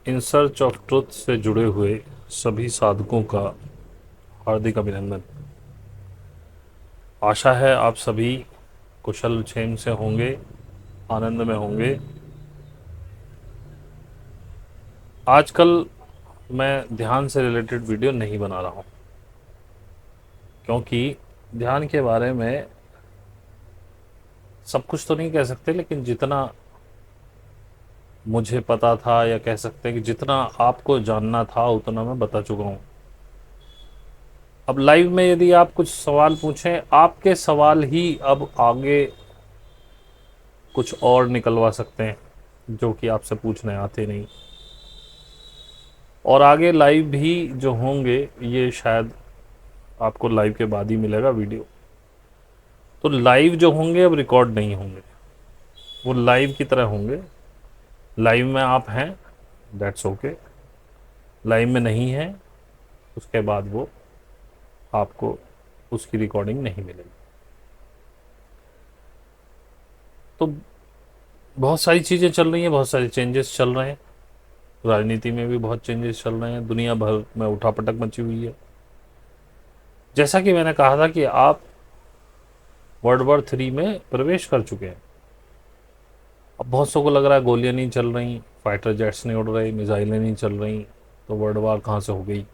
In search of truth से जुड़े हुए सभी साधकों का हार्दिक अभिनंदन। आशा है आप सभी कुशल क्षेम से होंगे, आनंद में होंगे। आजकल मैं ध्यान से रिलेटेड वीडियो नहीं बना रहा हूँ, क्योंकि ध्यान के बारे में सब कुछ तो नहीं कह सकते, लेकिन जितना मुझे पता था, या कह सकते हैं कि जितना आपको जानना था, उतना मैं बता चुका हूँ। अब लाइव में यदि आप कुछ सवाल पूछें, आपके सवाल ही अब आगे कुछ और निकलवा सकते हैं जो कि आपसे पूछने आते नहीं। और आगे लाइव भी जो होंगे, ये शायद आपको लाइव के बाद ही मिलेगा वीडियो। तो लाइव जो होंगे अब रिकॉर्ड नहीं होंगे, वो लाइव की तरह होंगे। लाइव में आप हैं, दैट्स ओके। लाइव में नहीं है, उसके बाद वो आपको उसकी रिकॉर्डिंग नहीं मिलेगी। तो बहुत सारी चीज़ें चल रही हैं, बहुत सारे चेंजेस चल रहे हैं। राजनीति में भी बहुत चेंजेस चल रहे हैं, दुनिया भर में उठापटक मची हुई है। जैसा कि मैंने कहा था कि आप वर्ल्ड वॉर 3 में प्रवेश कर चुके हैं। अब बहुत सौ को लग रहा है गोलियां नहीं चल रही, फाइटर जेट्स नहीं उड़ रहे, मिसाइलें नहीं चल रही, तो वर्ल्ड वॉर कहाँ से हो गई।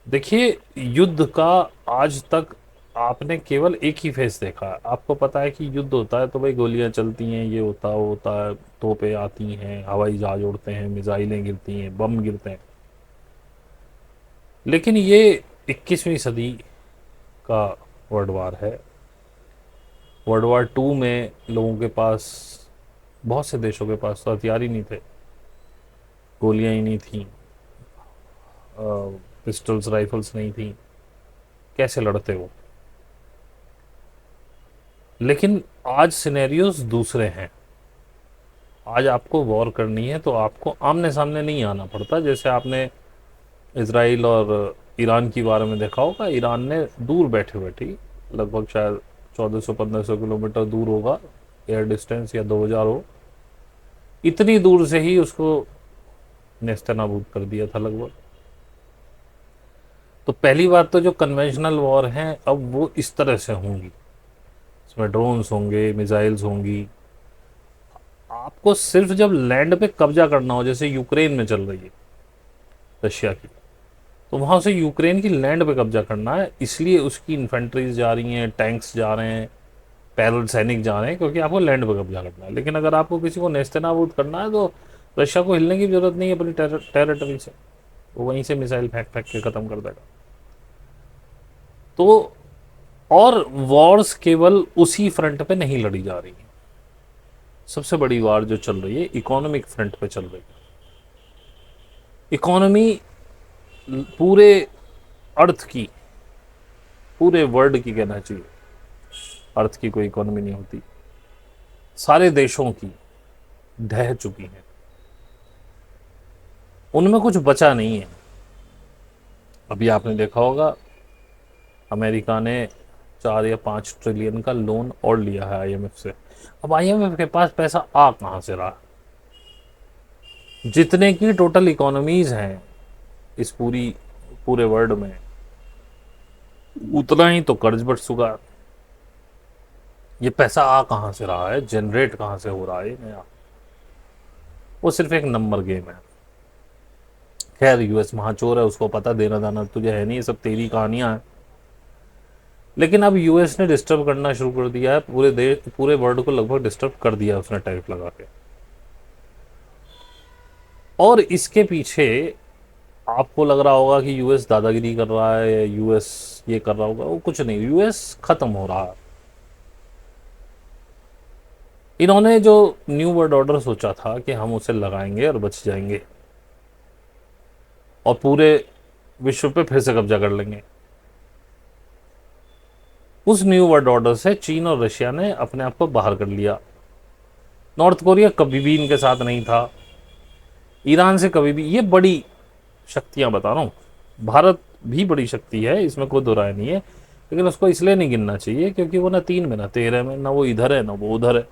देखिए, युद्ध का आज तक आपने केवल एक ही फेस देखा है। आपको पता है कि युद्ध होता है तो भाई गोलियां चलती हैं, ये होता है वो होता है, तोपें आती हैं, हवाई जहाज उड़ते हैं, मिसाइलें गिरती हैं, बम गिरते हैं। लेकिन ये 21वीं सदी का वर्ल्ड वॉर है। वर्ल्ड वॉर 2 में लोगों के पास, बहुत से देशों के पास तो हथियार ही नहीं थे, गोलियां ही नहीं थी, पिस्टल्स राइफल्स नहीं थी, कैसे लड़ते वो। लेकिन आज सिनेरियोज दूसरे हैं। आज आपको वॉर करनी है तो आपको आमने सामने नहीं आना पड़ता। जैसे आपने इसराइल और ईरान की बारे में देखा होगा, ईरान ने दूर बैठे बैठी, लगभग शायद 1400-1500 किलोमीटर दूर होगा एयर डिस्टेंस, या 2000 हो, इतनी दूर से ही उसको नेस्तनाबूद कर दिया था लगभग। तो पहली बात तो जो कन्वेंशनल वॉर हैं अब वो इस तरह से होंगी, इसमें ड्रोन्स होंगे, मिसाइल्स होंगी। आपको सिर्फ जब लैंड पे कब्जा करना हो, जैसे यूक्रेन में चल रही है रशिया की, तो वहां से यूक्रेन की लैंड पे कब्जा करना है, इसलिए उसकी इन्फेंट्रीज जा रही हैं, टैंक्स जा रहे हैं, पैदल सैनिक जा रहे हैं, क्योंकि आपको लैंड पे कब्जा करना है। लेकिन अगर आपको किसी को नेस्तनाबूद करना है तो रशिया को हिलने की जरूरत नहीं है अपनी टेरिटरी से, वो वहीं से मिसाइल फेंक फेंक के खत्म कर देगा। तो और वॉर्स केवल उसी फ्रंट पे नहीं लड़ी जा रही है। सबसे बड़ी वार जो चल रही है इकोनॉमिक फ्रंट पे चल रही है। इकोनॉमी पूरे अर्थ की, पूरे वर्ल्ड की कहना चाहिए, अर्थ की कोई इकोनॉमी नहीं होती, सारे देशों की ढह चुकी है, उनमें कुछ बचा नहीं है। अभी आपने देखा होगा अमेरिका ने 4 या 5 ट्रिलियन का लोन और लिया है आईएमएफ से। अब आईएमएफ के पास पैसा आ कहां से रहा। जितने की टोटल इकोनॉमीज हैं इस पूरे वर्ल्ड में, उतना ही तो कर्ज बढ़ चुका है। ये पैसा आ कहां से रहा है, जनरेट कहां से हो रहा है नया, वो सिर्फ एक नंबर गेम है। खैर, यूएस महाचोर है, उसको पता, देना दाना तुझे है नहीं, ये सब तेरी कहानियां हैं। लेकिन अब यूएस ने डिस्टर्ब करना शुरू कर दिया है, पूरे देश, पूरे वर्ल्ड को लगभग डिस्टर्ब कर दिया उसने टैरिफ लगा के। और इसके पीछे आपको लग रहा होगा कि यूएस दादागिरी कर रहा है, या यूएस ये कर रहा होगा, वो कुछ नहीं, यूएस खत्म हो रहा है। इन्होंने जो न्यू वर्ल्ड ऑर्डर सोचा था कि हम उसे लगाएंगे और बच जाएंगे और पूरे विश्व पे फिर से कब्जा कर लेंगे, उस न्यू वर्ल्ड ऑर्डर से चीन और रशिया ने अपने आप को बाहर कर लिया। नॉर्थ कोरिया कभी भी इनके साथ नहीं था, ईरान से कभी भी, ये बड़ी शक्तियां बता रहा हूँ, भारत भी बड़ी शक्ति है, इसमें कोई दो राय नहीं है, लेकिन उसको इसलिए नहीं गिनना चाहिए क्योंकि वो ना 3 में ना 13 में, ना वो इधर है ना वो उधर है।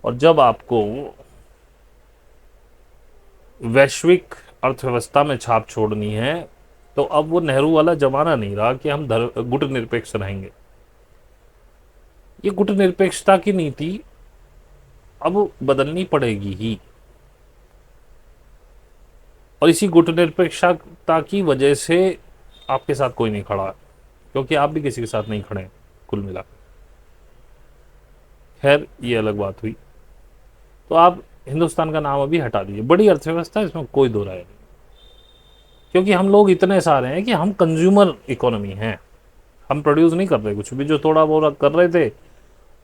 और जब आपको वैश्विक अर्थव्यवस्था में छाप छोड़नी है, तो अब वो नेहरू वाला जमाना नहीं रहा कि हम गुटनिरपेक्ष रहेंगे। ये गुटनिरपेक्षता की नीति अब बदलनी पड़ेगी ही, और इसी गुटनिरपेक्षता की वजह से आपके साथ कोई नहीं खड़ा, क्योंकि आप भी किसी के साथ नहीं खड़े कुल मिला। खैर ये अलग बात हुई। तो आप हिंदुस्तान का नाम अभी हटा दीजिए, बड़ी अर्थव्यवस्था इसमें कोई दो राय नहीं, क्योंकि हम लोग इतने सारे हैं कि हम कंज्यूमर इकोनॉमी हैं, हम प्रोड्यूस नहीं कर रहे कुछ भी। जो थोड़ा बहुत कर रहे थे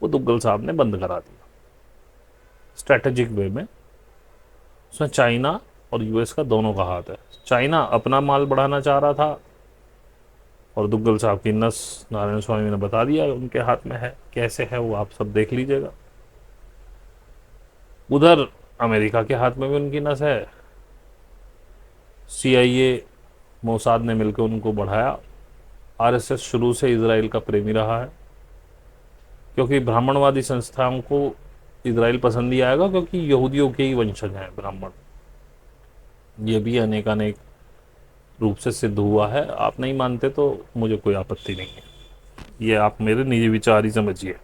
वो दुग्गल साहब ने बंद करा दिया स्ट्रैटेजिक वे में। उसमें चाइना और यूएस का दोनों का हाथ है। चाइना अपना माल बढ़ाना चाह रहा था, और दुग्गल साहब की नस नारायण स्वामी ने बता दिया उनके हाथ में है। कैसे है वो आप सब देख लीजिएगा। उधर अमेरिका के हाथ में भी उनकी नस है। सीआईए मोसाद ने मिलकर उनको बढ़ाया। आरएसएस शुरू से इजराइल का प्रेमी रहा है, क्योंकि ब्राह्मणवादी संस्थाओं को इजराइल पसंद ही आएगा, क्योंकि यहूदियों के ही वंशज हैं ब्राह्मण। ये भी अनेक अनेक रूप से सिद्ध हुआ है। आप नहीं मानते तो मुझे कोई आपत्ति नहीं है, ये आप मेरे निजी विचार ही समझिए।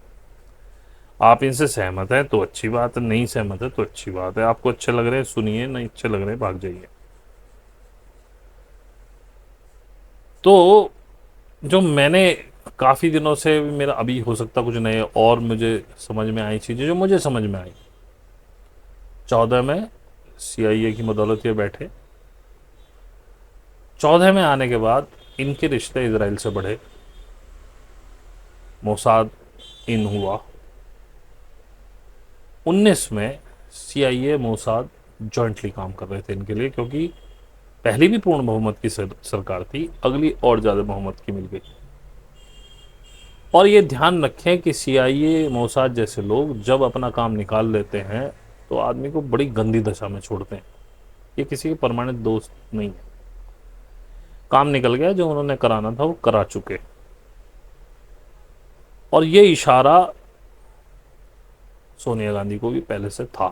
आप इनसे सहमत हैं तो अच्छी बात है, नहीं सहमत है तो अच्छी बात है। आपको अच्छे लग रहे हैं सुनिए, नहीं अच्छे लग रहे हैं भाग जाइए। तो जो मैंने काफ़ी दिनों से, मेरा अभी हो सकता कुछ नए और मुझे समझ में आई चीज़ें, जो मुझे समझ में आई 14 में सीआईए की बदौलत ये बैठे। 14 में आने के बाद इनके रिश्ते इजराइल से बढ़े, मोसाद इन हुआ। 19 में सीआईए मोसाद जॉइंटली काम कर रहे थे इनके लिए, क्योंकि पहली भी पूर्ण बहुमत की सरकार थी, अगली और ज़्यादा बहुमत की मिल गई। और ये ध्यान रखें कि सीआईए मोसाद जैसे लोग जब अपना काम निकाल लेते हैं तो आदमी को बड़ी गंदी दशा में छोड़ते हैं। ये किसी के परमानेंट दोस्त नहीं है। काम निकल गया, जो उन्होंने कराना था वो करा चुके। और ये इशारा सोनिया गांधी को भी पहले से था,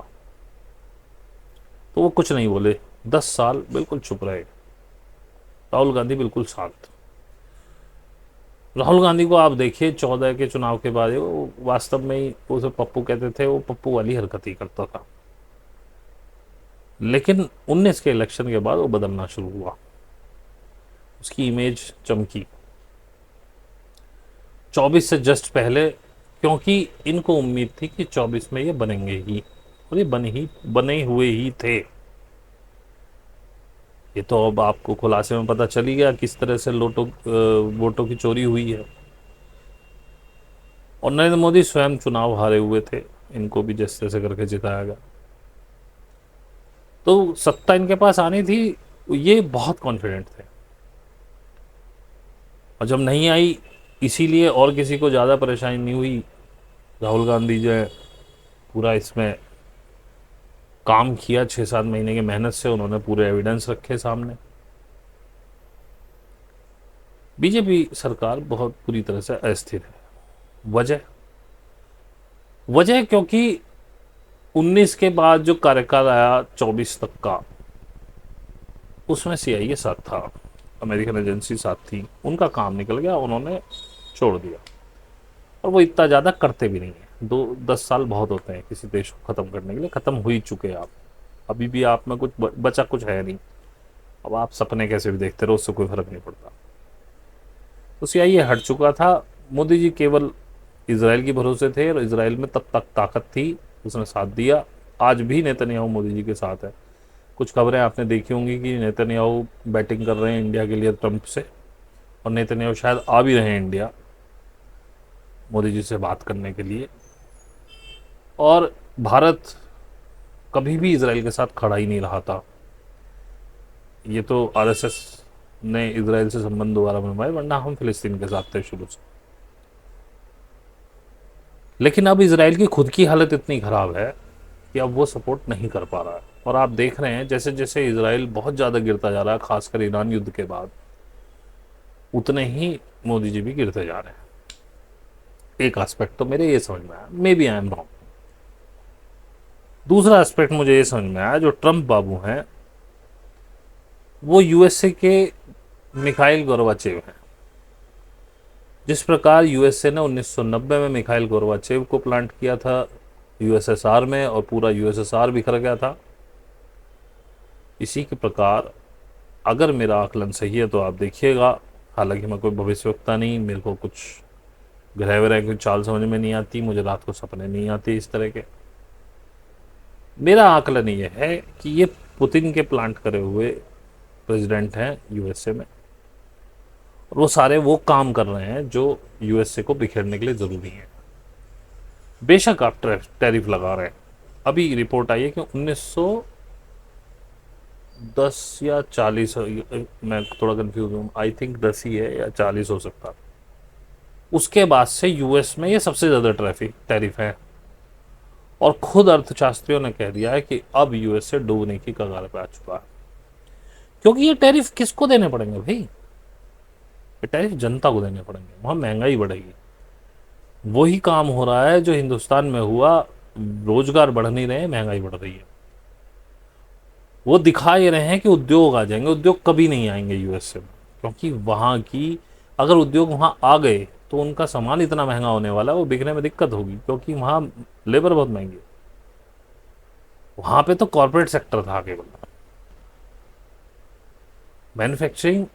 तो वो कुछ नहीं बोले। 10 साल बिल्कुल चुप रहे। राहुल गांधी बिल्कुल शांत। राहुल गांधी को आप देखिए 14 के चुनाव के बाद वो वास्तव में ही, उसे पप्पू कहते थे, वो पप्पू वाली हरकत ही करता था। लेकिन 19 के इलेक्शन के बाद वो बदलना शुरू हुआ, उसकी इमेज चमकी। 24 से जस्ट पहले, क्योंकि इनको उम्मीद थी कि 24 में ये बनेंगे ही, और ये बने हुए ही थे। ये तो अब आपको खुलासे में पता चली गया किस तरह से वोटों की चोरी हुई है। और नरेंद्र मोदी स्वयं चुनाव हारे हुए थे, इनको भी जिस तरह से करके जिताया गया। तो सत्ता इनके पास आनी थी, ये बहुत कॉन्फिडेंट थे। और जब नहीं आई, इसीलिए और किसी को ज़्यादा परेशानी नहीं हुई। राहुल गांधी जो है पूरा इसमें काम किया, 6-7 महीने की मेहनत से उन्होंने पूरे एविडेंस रखे सामने। बीजेपी सरकार बहुत पूरी तरह से अस्थिर है। वजह क्योंकि 19 के बाद जो कार्यकाल आया 24 तक का, उसमें सीआईए साथ था, अमेरिकन एजेंसी साथ थी, उनका काम निकल गया, उन्होंने छोड़ दिया। और वो इतना ज़्यादा करते भी नहीं है। 10 साल बहुत होते हैं किसी देश को ख़त्म करने के लिए। ख़त्म हो ही चुके आप, अभी भी आप में कुछ बचा कुछ है नहीं। अब आप सपने कैसे भी देखते रहो, उससे कोई फर्क नहीं पड़ता। तो सीआईए हट चुका था। मोदी जी केवल इजराइल के भरोसे थे, और इजराइल में तब तक ताकत थी, उसने साथ दिया। आज भी नेतन्याहू मोदी जी के साथ है। कुछ खबरें आपने देखी होंगी कि नेतन्याहू बैटिंग कर रहे हैं इंडिया के लिए ट्रंप से, और नेतन्याहू शायद आ भी रहे हैं इंडिया मोदी जी से बात करने के लिए। और भारत कभी भी इजराइल के साथ खड़ा ही नहीं रहा था। ये तो आरएसएस ने इजराइल से संबंध दोबारा बनवाए, वरना हम फिलिस्तीन के साथ थे शुरू से। लेकिन अब इजराइल की खुद की हालत इतनी खराब है कि अब वो सपोर्ट नहीं कर पा रहा है। और आप देख रहे हैं जैसे जैसे इजराइल बहुत ज़्यादा गिरता जा रहा है, खासकर ईरान युद्ध के बाद, उतने ही मोदी जी भी गिरते जा रहे हैं। एक एस्पेक्ट तो मेरे ये समझ में आया, maybe I am wrong. दूसरा एस्पेक्ट मुझे ये समझ में आया, जो ट्रंप बाबू हैं वो यूएसए के मिखाइल गोर्बाचेव हैं। जिस प्रकार यूएसए ने 1990 में मिखाइल गोर्बाचेव को प्लांट किया था यूएसएसआर में और पूरा यूएसएसआर बिखर गया था, इसी के प्रकार अगर मेरा आकलन सही है तो आप देखिएगा, हालांकि मैं कोई भविष्यवक्ता नहीं, मेरे को कुछ ग्रह वगैरह की चाल समझ में नहीं आती, मुझे रात को सपने नहीं आते इस तरह के। मेरा आकलन ये है कि ये पुतिन के प्लांट करे हुए प्रेसिडेंट हैं यूएसए में, और वो सारे वो काम कर रहे हैं जो यूएसए को बिखेरने के लिए ज़रूरी है। बेशक आप टैरिफ लगा रहे हैं, अभी रिपोर्ट आई है कि 1910 या 40, मैं थोड़ा कंफ्यूज हूँ, आई थिंक 10 ही है या 40 हो सकता है, उसके बाद से यूएस में ये सबसे ज़्यादा टैरिफ है। और खुद अर्थशास्त्रियों ने कह दिया है कि अब यूएसए डूबने की कगार पे आ चुका है, क्योंकि ये टैरिफ किसको देने पड़ेंगे भाई? ये टैरिफ जनता को देने पड़ेंगे, वहां महंगाई बढ़ेगी। वही काम हो रहा है जो हिंदुस्तान में हुआ, रोजगार बढ़ नहीं रहे, महंगाई बढ़ रही है। वो दिखा ये रहे हैं कि उद्योग आ जाएंगे, उद्योग कभी नहीं आएंगे यूएसए में, क्योंकि वहां की अगर उद्योग वहां आ गए तो उनका सामान इतना महंगा होने वाला है, वो बिकने में दिक्कत होगी, क्योंकि वहां लेबर बहुत महंगी है। वहां पे तो कॉर्पोरेट सेक्टर था केवल, मैन्युफैक्चरिंग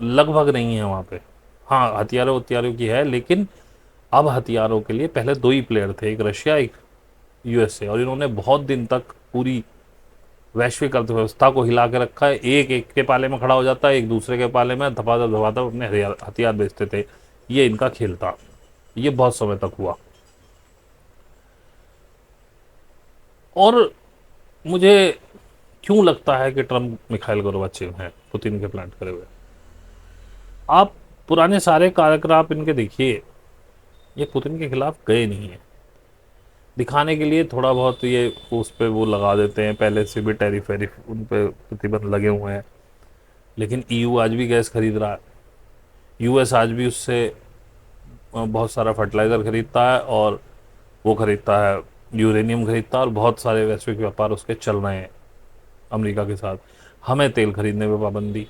लगभग नहीं है वहां पे। हाँ, हथियारों हथियारों की है, लेकिन अब हथियारों के लिए पहले दो ही प्लेयर थे, एक रशिया एक यूएसए, और इन्होंने बहुत दिन तक पूरी वैश्विक अर्थव्यवस्था को हिला के रखा है। एक एक के पाले में खड़ा हो जाता है, एक दूसरे के पाले में धपाधप धपाधप अपने हथियार बेचते थे। ये इनका खेल था, ये बहुत समय तक हुआ। और मुझे क्यों लगता है कि ट्रम्प मिखाइल गोर्बाचेव हैं पुतिन के प्लांट करे हुए? आप पुराने सारे कार्यकलाप इनके देखिए, ये पुतिन के खिलाफ गए नहीं है। दिखाने के लिए थोड़ा बहुत ये उस पर वो लगा देते हैं, पहले से भी टैरिफ वैरिफ उन पर प्रतिबंध लगे हुए हैं, लेकिन ईयू आज भी गैस खरीद रहा है, यूएस आज भी उससे बहुत सारा फर्टिलाइज़र खरीदता है, और वो खरीदता है यूरेनियम खरीदता है, और बहुत सारे वैश्विक व्यापार उसके चल रहे हैं अमेरिका के साथ। हमें तेल खरीदने पे पाबंदी,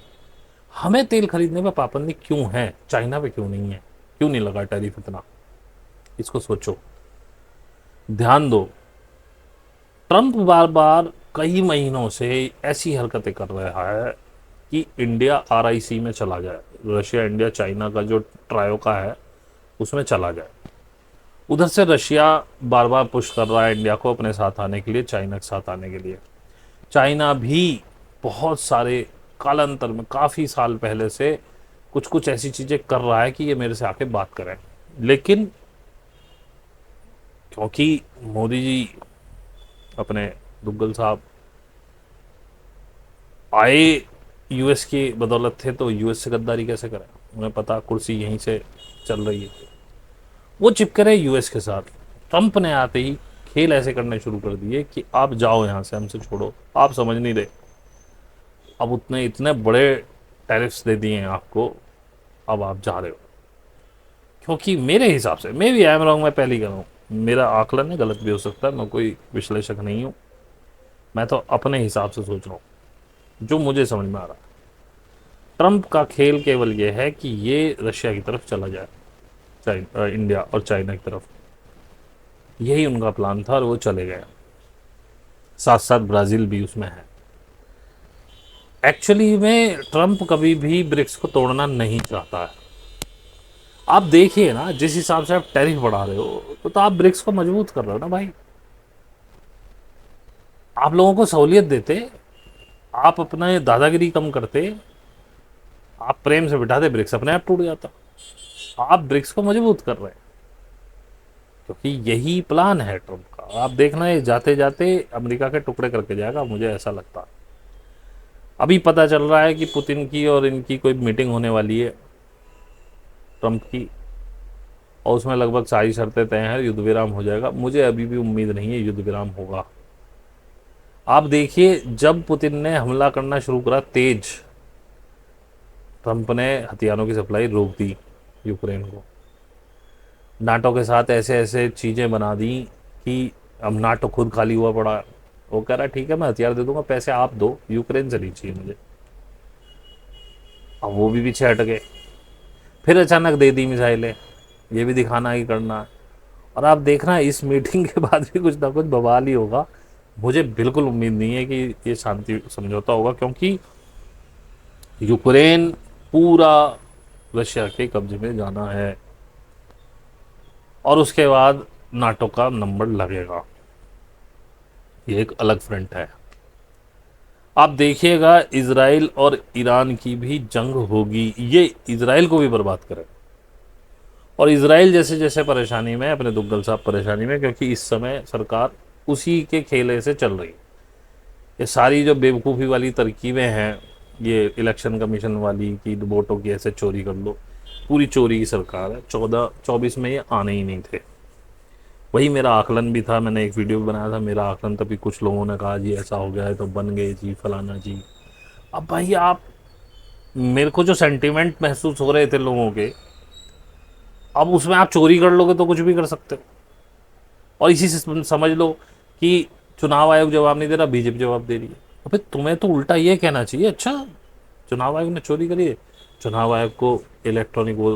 हमें तेल खरीदने पे पाबंदी क्यों है, चाइना पे क्यों नहीं है? क्यों नहीं लगा टैरिफ इतना? इसको सोचो, ध्यान दो। ट्रंप बार बार कई महीनों से ऐसी हरकतें कर रहा है कि इंडिया आरआईसी में चला जाए, रशिया इंडिया चाइना का जो ट्रायो का है उसमें चला जाए। उधर से रशिया बार बार पुश कर रहा है इंडिया को अपने साथ आने के लिए, चाइना के साथ आने के लिए। चाइना भी बहुत सारे कालांतर में, काफ़ी साल पहले से कुछ कुछ ऐसी चीज़ें कर रहा है कि ये मेरे से आके बात करें, लेकिन क्योंकि मोदी जी अपने दुग्गल साहब आए यूएस की बदौलत थे, तो यूएस से गद्दारी कैसे करें? उन्हें पता कुर्सी यहीं से चल रही है, वो चिपके रहे यूएस के साथ। ट्रंप ने आते ही खेल ऐसे करने शुरू कर दिए कि आप जाओ यहाँ से, हमसे छोड़ो, आप समझ नहीं रहे। अब उतने इतने बड़े टैरिफ्स दे दिए हैं आपको, अब आप जा रहे हो। क्योंकि मेरे हिसाब से, maybe I am wrong, मैं पहले ही कर रहा हूँ, मेरा आकलन है, गलत भी हो सकता है, मैं कोई विश्लेषक नहीं हूँ, मैं तो अपने हिसाब से सोच रहा हूँ जो मुझे समझ में आ रहा है। ट्रंप का खेल केवल ये है कि ये रशिया की तरफ चला जाए, इंडिया और चाइना की तरफ, यही उनका प्लान था, और वो चले गए। साथ साथ ब्राज़ील भी उसमें है। एक्चुअली में ट्रंप कभी भी ब्रिक्स को तोड़ना नहीं चाहता है। आप देखिए ना, जिस हिसाब से आप टैरिफ बढ़ा रहे हो, तो आप ब्रिक्स को मजबूत कर रहे हो ना भाई। आप लोगों को सहूलियत देते, आप अपना दादागिरी कम करते, आप प्रेम से बिठाते, ब्रिक्स अपने आप टूट जाता। आप ब्रिक्स को मजबूत कर रहे हैं, क्योंकि यही प्लान है ट्रंप का। आप देखना, ये जाते जाते अमेरिका के टुकड़े करके जाएगा, मुझे ऐसा लगता है। अभी पता चल रहा है कि पुतिन की और इनकी कोई मीटिंग होने वाली है ट्रंप की, और उसमें लगभग सारी शर्तें तय हैं, युद्ध विराम हो जाएगा। मुझे अभी भी उम्मीद नहीं है युद्ध विराम होगा। आप देखिए, जब पुतिन ने हमला करना शुरू करा तेज, ट्रंप ने हथियारों की सप्लाई रोक दी यूक्रेन को। नाटो के साथ ऐसे ऐसे चीज़ें बना दी कि अब नाटो खुद खाली हुआ पड़ा। वो कह रहा ठीक है, मैं हथियार दे दूंगा, पैसे आप दो, यूक्रेन से नहीं चाहिए मुझे। अब वो भी पीछे हट गए, फिर अचानक दे दी मिसाइलें, ये भी दिखाना ही करना है। और आप देखना इस मीटिंग के बाद भी कुछ ना कुछ बवाल ही होगा। मुझे बिल्कुल उम्मीद नहीं है कि ये शांति समझौता होगा, क्योंकि यूक्रेन पूरा रशिया के कब्जे में जाना है और उसके बाद नाटो का नंबर लगेगा। ये एक अलग फ्रंट है। आप देखिएगा इजराइल और ईरान की भी जंग होगी, ये इजराइल को भी बर्बाद करेगा। और इजराइल जैसे जैसे परेशानी में, अपने दुग्गल साहब परेशानी में, क्योंकि इस समय सरकार उसी के खेले से चल रही है। ये सारी जो बेवकूफ़ी वाली तरकीबें हैं, ये इलेक्शन कमीशन वाली कि वोटों की ऐसे चोरी कर लो, पूरी चोरी की सरकार है। 14-24 में ये आने ही नहीं थे। वही मेरा आकलन भी था, मैंने एक वीडियो भी बनाया था, मेरा आकलन तभी कुछ लोगों ने कहा जी ऐसा हो गया है तो बन गए जी फलाना जी। अब भाई आप, मेरे को जो सेंटिमेंट महसूस हो रहे थे लोगों के, अब उसमें आप चोरी कर लोगे तो कुछ भी कर सकते हो। और इसी से समझ लो कि चुनाव आयोग जवाब नहीं दे रहा, बीजेपी जवाब दे रही है। अबे तुम्हें तो उल्टा ये कहना चाहिए, अच्छा चुनाव आयोग ने चोरी करी है, चुनाव आयोग को इलेक्ट्रॉनिक वो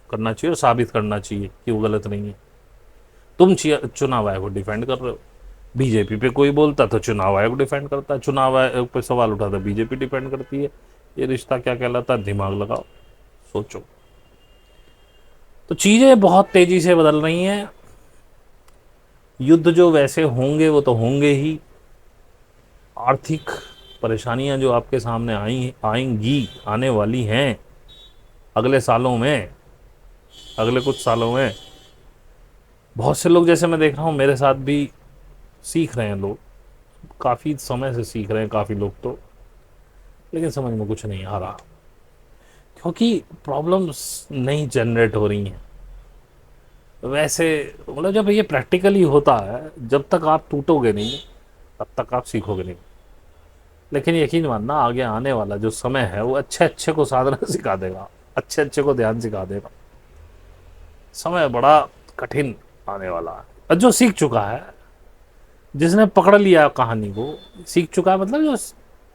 करना चाहिए और साबित करना चाहिए कि वो गलत नहीं है। तुम चुनाव आयोग को डिफेंड कर रहे हो। बीजेपी पे कोई बोलता तो चुनाव आयोग डिफेंड करता है, चुनाव आयोग पे सवाल उठाता बीजेपी डिफेंड करती है। ये रिश्ता क्या कहलाता है? दिमाग लगाओ, सोचो। तो चीजें बहुत तेजी से बदल रही हैं। युद्ध जो वैसे होंगे वो तो होंगे ही। आर्थिक परेशानियां जो आपके सामने आएंगी, आने वाली हैं अगले सालों में, अगले कुछ सालों में। बहुत से लोग, जैसे मैं देख रहा हूँ मेरे साथ भी, सीख रहे हैं लोग, काफ़ी समय से सीख रहे हैं काफ़ी लोग तो, लेकिन समझ में कुछ नहीं आ रहा, क्योंकि प्रॉब्लम्स नहीं जनरेट हो रही हैं वैसे। मतलब जब ये प्रैक्टिकली होता है, जब तक आप टूटोगे नहीं तब तक आप सीखोगे नहीं। लेकिन यकीन मानना, आगे आने वाला जो समय है वो अच्छे अच्छे को साधना सिखा देगा, अच्छे अच्छे को ध्यान सिखा देगा। समय बड़ा कठिन आने वाला है। और जो सीख चुका है, जिसने पकड़ लिया कहानी को, सीख चुका है मतलब जो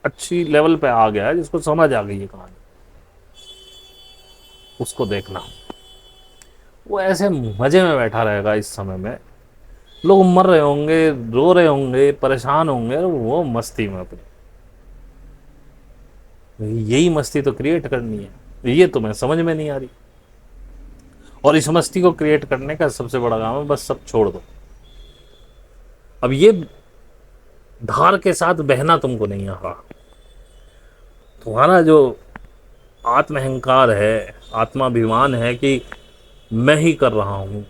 अच्छी लेवल पे आ गया है, जिसको समझ आ गई है कहानी, उसको देखना। वो ऐसे मजे में बैठा रहेगा इस समय में। लोग मर रहे होंगे, रो रहे होंगे, परेशान होंगे, और वो मस्ती में अपनी, यही मस्ती तो क्रिएट करनी है, ये तुम्हें समझ में नहीं आ रही। और इस मस्ती को क्रिएट करने का सबसे बड़ा काम है बस सब छोड़ दो। अब ये धार के साथ बहना तुमको नहीं आ रहा। तुम्हारा जो आत्म अहंकार है, आत्माभिमान है कि मैं ही कर रहा हूं,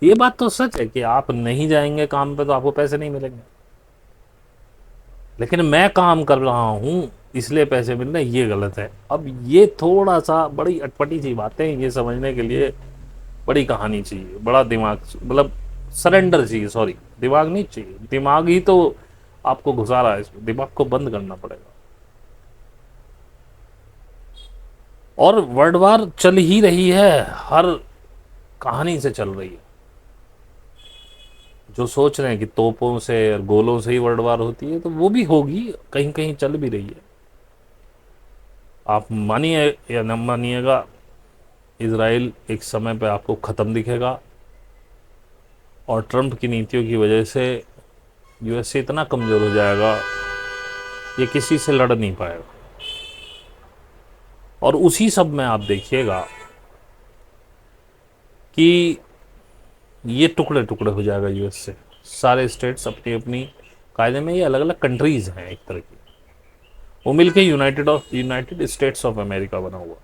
ये बात तो सच है कि आप नहीं जाएंगे काम पे तो आपको पैसे नहीं मिलेंगे, लेकिन मैं काम कर रहा हूं इसलिए पैसे मिल रहे हैं, ये गलत है। अब ये थोड़ा सा बड़ी अटपटी सी बातें, ये समझने के लिए बड़ी कहानी चाहिए, बड़ा दिमाग, मतलब सरेंडर चाहिए। सॉरी, दिमाग नहीं चाहिए, दिमाग ही तो आपको घुसा रहा है इसमें, दिमाग को बंद करना पड़ेगा। और वर्ल्ड वार चल ही रही है, हर कहानी से चल रही है। जो सोच रहे हैं कि तोपों से और गोलों से ही वर्ल्ड वार होती है, तो वो भी होगी, कहीं कहीं चल भी रही है। आप मानिए या न मानिएगा, इजराइल एक समय पे आपको ख़त्म दिखेगा, और ट्रंप की नीतियों की वजह से यूएसए इतना कमज़ोर हो जाएगा, ये किसी से लड़ नहीं पाएगा। और उसी सब में आप देखिएगा कि ये टुकड़े टुकड़े हो जाएगा यूएसए। सारे स्टेट्स अपनी अपनी कायदे में, ये अलग अलग कंट्रीज़ हैं एक तरह की, वो मिलके यूनाइटेड स्टेट्स ऑफ अमेरिका बना हुआ,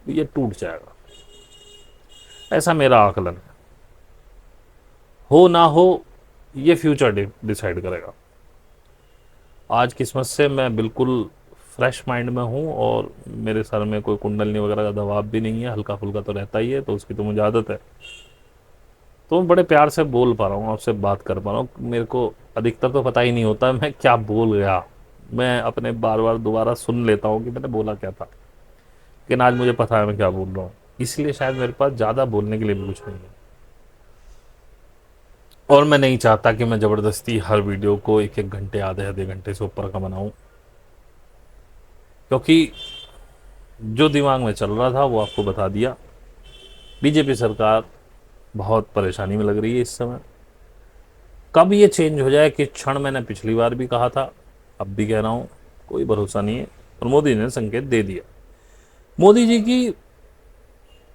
ये टूट जाएगा, ऐसा मेरा आकलन है। हो ना हो ये फ्यूचर डिसाइड करेगा। आज किस्मत से मैं बिल्कुल फ्रेश माइंड में हूँ, और मेरे सर में कोई कुंडलनी वगैरह का दबाव भी नहीं है, हल्का फुल्का तो रहता ही है, तो उसकी तो मुझे आदत है। तो मैं बड़े प्यार से बोल पा रहा हूँ, आपसे बात कर पा रहा हूँ। मेरे को अधिकतर तो पता ही नहीं होता मैं क्या बोल गया, मैं अपने बार बार दोबारा सुन लेता हूँ कि मैंने बोला क्या था, लेकिन आज मुझे पता है मैं क्या बोल रहा हूँ, इसलिए शायद मेरे पास ज़्यादा बोलने के लिए भी कुछ नहीं है। और मैं नहीं चाहता कि मैं ज़बरदस्ती हर वीडियो को 1-1 घंटे, आधे आधे घंटे से ऊपर का बनाऊँ। क्योंकि जो दिमाग में चल रहा था वो आपको बता दिया। बीजेपी सरकार बहुत परेशानी में लग रही है इस समय। कब ये चेंज हो जाए किस क्षण, मैंने पिछली बार भी कहा था, अब भी कह रहा हूँ, कोई भरोसा नहीं है। और मोदी ने संकेत दे दिया। मोदी जी की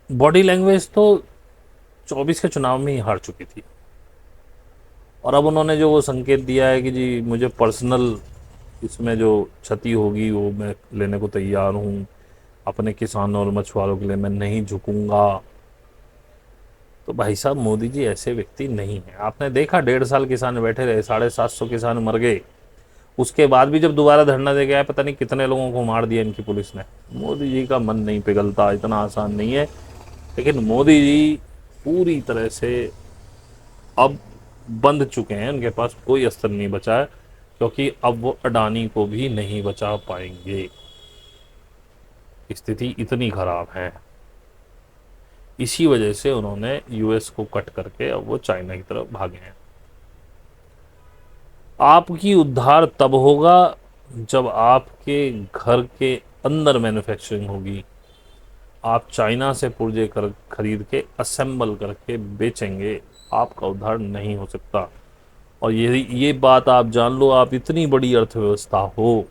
बॉडी लैंग्वेज तो 24 के चुनाव में ही हार चुकी थी, और अब उन्होंने जो वो संकेत दिया है कि जी मुझे पर्सनल इसमें जो क्षति होगी वो मैं लेने को तैयार हूँ, अपने किसानों और मछुआरों के लिए मैं नहीं झुकूंगा। तो भाई साहब, मोदी जी ऐसे व्यक्ति नहीं है। आपने देखा 1.5 साल किसान बैठे रहे, 750 किसान मर गए, उसके बाद भी जब दोबारा धरना दे के आए, पता नहीं कितने लोगों को मार दिया इनकी पुलिस ने। मोदी जी का मन नहीं पिघलता, इतना आसान नहीं है। लेकिन मोदी जी पूरी तरह से अब बंध चुके हैं, उनके पास कोई अस्त्र नहीं बचा है, क्योंकि अब वो अडानी को भी नहीं बचा पाएंगे। स्थिति इतनी खराब है, इसी वजह से उन्होंने यूएस को कट करके अब वो चाइना की तरफ भागे हैं। आपकी उद्धार तब होगा जब आपके घर के अंदर मैन्युफैक्चरिंग होगी। आप चाइना से पुर्जे खरीद के असेंबल करके बेचेंगे, आपका उद्धार नहीं हो सकता। और ये बात आप जान लो, आप इतनी बड़ी अर्थव्यवस्था हो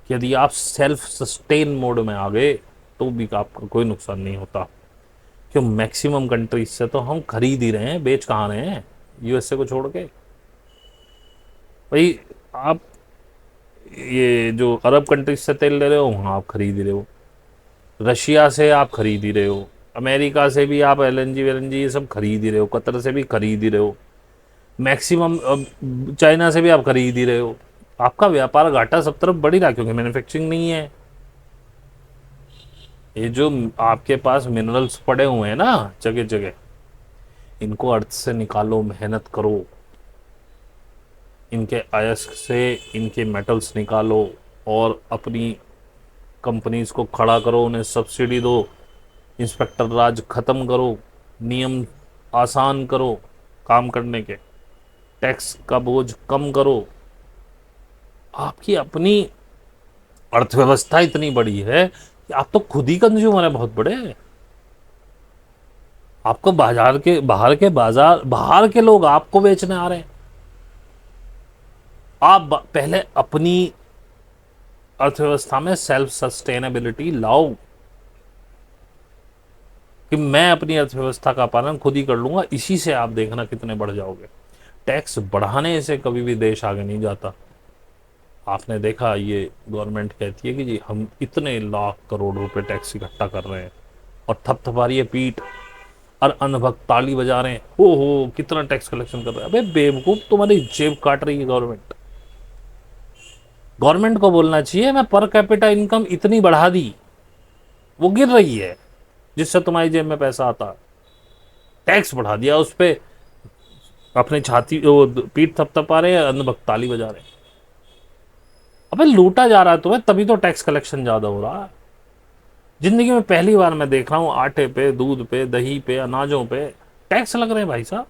कि यदि आप सेल्फ सस्टेन मोड में आ गए तो भी आपका कोई नुकसान नहीं होता। क्यों, मैक्सिमम कंट्रीज से तो हम खरीद ही रहे हैं, बेच कहाँ रहे हैं यूएसए को छोड़ के। भाई, आप ये जो अरब कंट्रीज से तेल ले रहे हो वहाँ आप खरीद ही रहे हो, रशिया से आप खरीद ही रहे हो, अमेरिका से भी आप एलएनजी वेलएनजी ये सब खरीद ही रहे हो, कतर से भी खरीद ही रहे हो, मैक्सिमम चाइना से भी आप खरीद ही रहे हो। आपका व्यापार घाटा सब तरफ बढ़ ही रहा, क्योंकि मैन्युफैक्चरिंग नहीं है। ये जो आपके पास मिनरल्स पड़े हुए हैं ना जगह जगह, इनको अर्थ से निकालो, मेहनत करो, इनके अयस्क से इनके मेटल्स निकालो और अपनी कंपनीज को खड़ा करो, उन्हें सब्सिडी दो, इंस्पेक्टर राज खत्म करो, नियम आसान करो काम करने के, टैक्स का बोझ कम करो। आपकी अपनी अर्थव्यवस्था इतनी बड़ी है कि आप तो खुद ही कंज्यूमर है बहुत बड़े। आपको बाजार के बाहर के लोग आपको बेचने आ रहे हैं। आप पहले अपनी अर्थव्यवस्था में सेल्फ सस्टेनेबिलिटी लाओ कि मैं अपनी अर्थव्यवस्था का पालन खुद ही कर लूंगा, इसी से आप देखना कितने बढ़ जाओगे। टैक्स बढ़ाने से कभी भी देश आगे नहीं जाता। आपने देखा, ये गवर्नमेंट कहती है कि जी हम इतने लाख करोड़ रुपए टैक्स इकट्ठा कर रहे हैं, और थपथपा रही है पीठ और अनभक्त ताली बजा रहे हैं, हो कितना टैक्स कलेक्शन कर रहे हैं। अबे बेवकूफ, तुम्हारी जेब काट रही है गवर्नमेंट। गवर्नमेंट को बोलना चाहिए मैं पर कैपिटा इनकम इतनी बढ़ा दी, वो गिर रही है जिससे तुम्हारी जेब में पैसा आता है, टैक्स बढ़ा दिया उस पर, अपनी छाती वो पीठ थपथपा रहे हैं, अनभक्त ताली बजा रहे हैं। अबे लूटा जा रहा है तुम्हें, तभी तो टैक्स कलेक्शन ज्यादा हो रहा है। जिंदगी में पहली बार मैं देख रहा हूं आटे पे, दूध पे, दही पे, अनाजों पे टैक्स लग रहे हैं भाई साहब।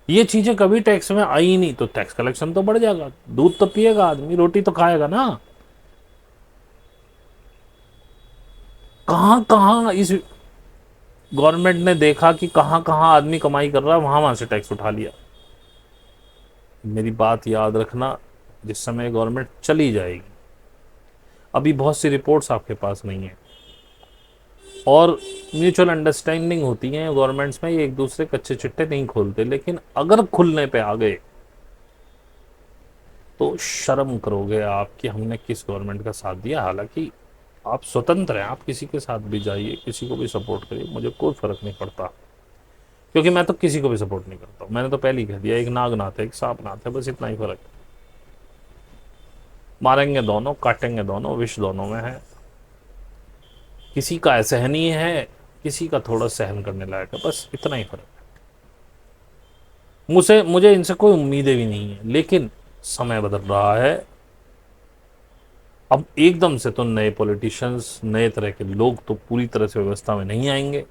ये चीजें कभी टैक्स में आई नहीं, तो टैक्स कलेक्शन तो बढ़ जाएगा। दूध तो पिएगा आदमी, रोटी तो खाएगा ना। कहां कहां इस गवर्नमेंट ने देखा कि कहां कहां आदमी कमाई कर रहा है, वहां वहां से टैक्स उठा लिया। मेरी बात याद रखना, जिस समय गवर्नमेंट चली जाएगी, अभी बहुत सी रिपोर्ट्स आपके पास नहीं है, और म्यूचुअल अंडरस्टैंडिंग होती है गवर्नमेंट्स में, ये एक दूसरे कच्चे चिट्टे नहीं खोलते, लेकिन अगर खुलने पे आ गए तो शर्म करोगे आप कि हमने किस गवर्नमेंट का साथ दिया। हालांकि आप स्वतंत्र हैं, आप किसी के साथ भी जाइए, किसी को भी सपोर्ट करिए, मुझे कोई फर्क नहीं पड़ता, क्योंकि मैं तो किसी को भी सपोर्ट नहीं करता। मैंने तो पहले ही कह दिया, एक नागनाथ है, एक सांपनाथ है, बस इतना ही फर्क है। मारेंगे दोनों, काटेंगे दोनों, विष दोनों में है। किसी का असहनीय है, किसी का थोड़ा सहन करने लायक है, बस इतना ही फर्क है। मुझे इनसे कोई उम्मीदें भी नहीं है, लेकिन समय बदल रहा है। अब एकदम से तो नए पॉलिटिशियंस, नए तरह के लोग तो पूरी तरह से व्यवस्था में नहीं आएंगे।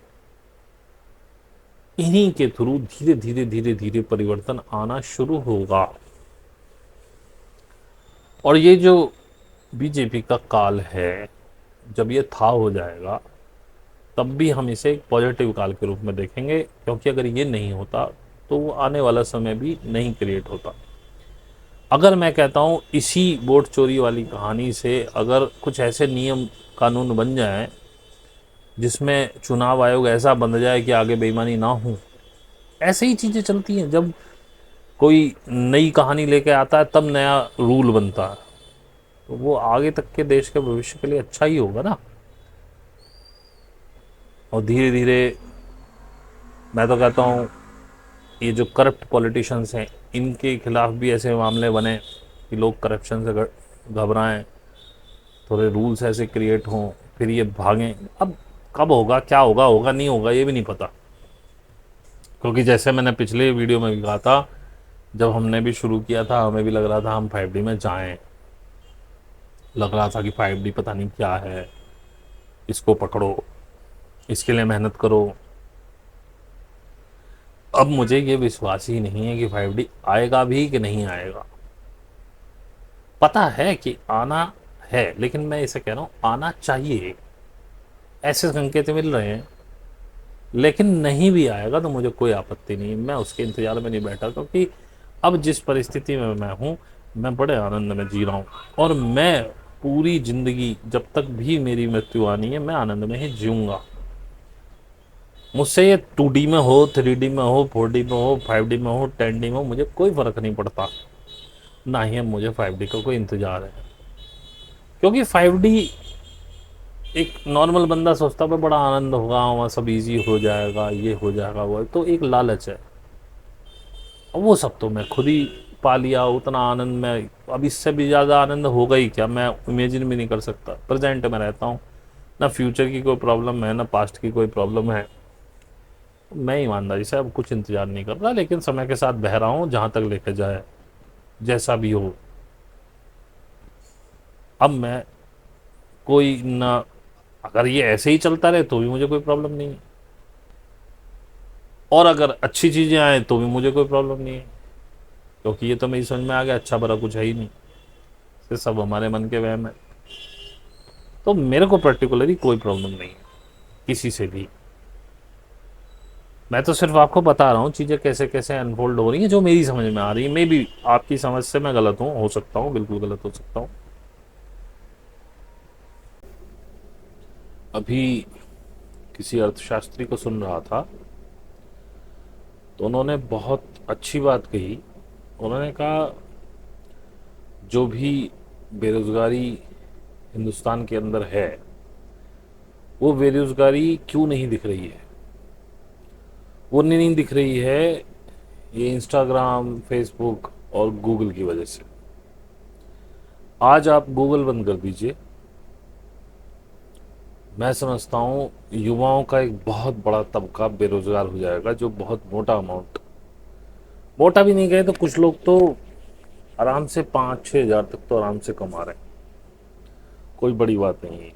इन्हीं के थ्रू धीरे धीरे धीरे धीरे परिवर्तन आना शुरू होगा। और ये जो बीजेपी का काल है, जब ये था हो जाएगा तब भी हम इसे एक पॉजिटिव काल के रूप में देखेंगे, क्योंकि अगर ये नहीं होता तो वो आने वाला समय भी नहीं क्रिएट होता। अगर मैं कहता हूँ इसी वोट चोरी वाली कहानी से अगर कुछ ऐसे नियम कानून बन जाएं जिसमें चुनाव आयोग ऐसा बन जाए कि आगे बेईमानी ना हो, ऐसे ही चीज़ें चलती हैं। जब कोई नई कहानी लेके आता है तब नया रूल बनता है, तो वो आगे तक के देश के भविष्य के लिए अच्छा ही होगा ना। और धीरे धीरे मैं तो कहता हूँ ये जो करप्ट पॉलिटिशियंस हैं इनके खिलाफ भी ऐसे मामले बने कि लोग करप्शन से घबराएं, थोड़े रूल्स ऐसे क्रिएट हों, फिर ये भागें। अब कब होगा, क्या होगा, होगा नहीं होगा ये भी नहीं पता, क्योंकि जैसे मैंने पिछले वीडियो में भी कहा था, जब हमने भी शुरू किया था हमें भी लग रहा था हम 5D में जाएं, लग रहा था कि 5D पता नहीं क्या है, इसको पकड़ो, इसके लिए मेहनत करो। अब मुझे ये विश्वास ही नहीं है कि 5D आएगा भी कि नहीं आएगा। पता है कि आना है, लेकिन मैं इसे कह रहा हूँ आना चाहिए, ऐसे संकेत मिल रहे हैं। लेकिन नहीं भी आएगा तो मुझे कोई आपत्ति नहीं, मैं उसके इंतज़ार में नहीं बैठा, क्योंकि अब जिस परिस्थिति में मैं हूँ मैं बड़े आनंद में जी रहा हूँ। और मैं पूरी ज़िंदगी जब तक भी मेरी मृत्यु आनी है मैं आनंद में ही जीऊँगा। मुझसे ये 2D में हो, 3D में हो, 4D में हो, 5D में हो, 10D में हो, मुझे कोई फ़र्क नहीं पड़ता। ना ही अब मुझे 5D का कोई इंतज़ार है, क्योंकि 5D एक नॉर्मल बंदा सोचता है बड़ा आनंद होगा, वहाँ सब इजी हो जाएगा, ये हो जाएगा, वो तो एक लालच है। और वो सब तो मैं खुद ही पा लिया, उतना आनंद में अब इससे भी ज़्यादा आनंद होगा ही क्या, मैं इमेजिन भी नहीं कर सकता। प्रेजेंट में रहता हूँ, ना फ्यूचर की कोई प्रॉब्लम है ना पास्ट की कोई प्रॉब्लम है। मैं ईमानदारी से अब कुछ इंतज़ार नहीं कर रहा, लेकिन समय के साथ बह रहा हूँ जहाँ तक लेके जाए, जैसा भी हो। अब मैं कोई ना, अगर ये ऐसे ही चलता रहे तो भी मुझे कोई प्रॉब्लम नहीं है, और अगर अच्छी चीज़ें आए तो भी मुझे कोई प्रॉब्लम नहीं है, क्योंकि ये तो मेरी समझ में आ गया अच्छा बुरा कुछ है ही नहीं, ये सब हमारे मन के वहम है। तो मेरे को पर्टिकुलरली कोई प्रॉब्लम नहीं है किसी से भी। मैं तो सिर्फ आपको बता रहा हूँ चीज़ें कैसे कैसे अनफोल्ड हो रही हैं, जो मेरी समझ में आ रही है। मे बी आपकी समझ से मैं गलत हूँ, हो सकता हूँ, बिल्कुल गलत हो सकता हूँ। अभी किसी अर्थशास्त्री को सुन रहा था, तो उन्होंने बहुत अच्छी बात कही। उन्होंने कहा जो भी बेरोज़गारी हिंदुस्तान के अंदर है वो बेरोज़गारी क्यों नहीं दिख रही है। वो नहीं दिख रही है ये इंस्टाग्राम, फेसबुक और गूगल की वजह से। आज आप गूगल बंद कर दीजिए, मैं समझता हूँ युवाओं का एक बहुत बड़ा तबका बेरोजगार हो जाएगा, जो बहुत मोटा अमाउंट, मोटा भी नहीं गए तो कुछ लोग तो आराम से 5-6 हज़ार तक तो आराम से कमा रहे हैं, कोई बड़ी बात नहीं है।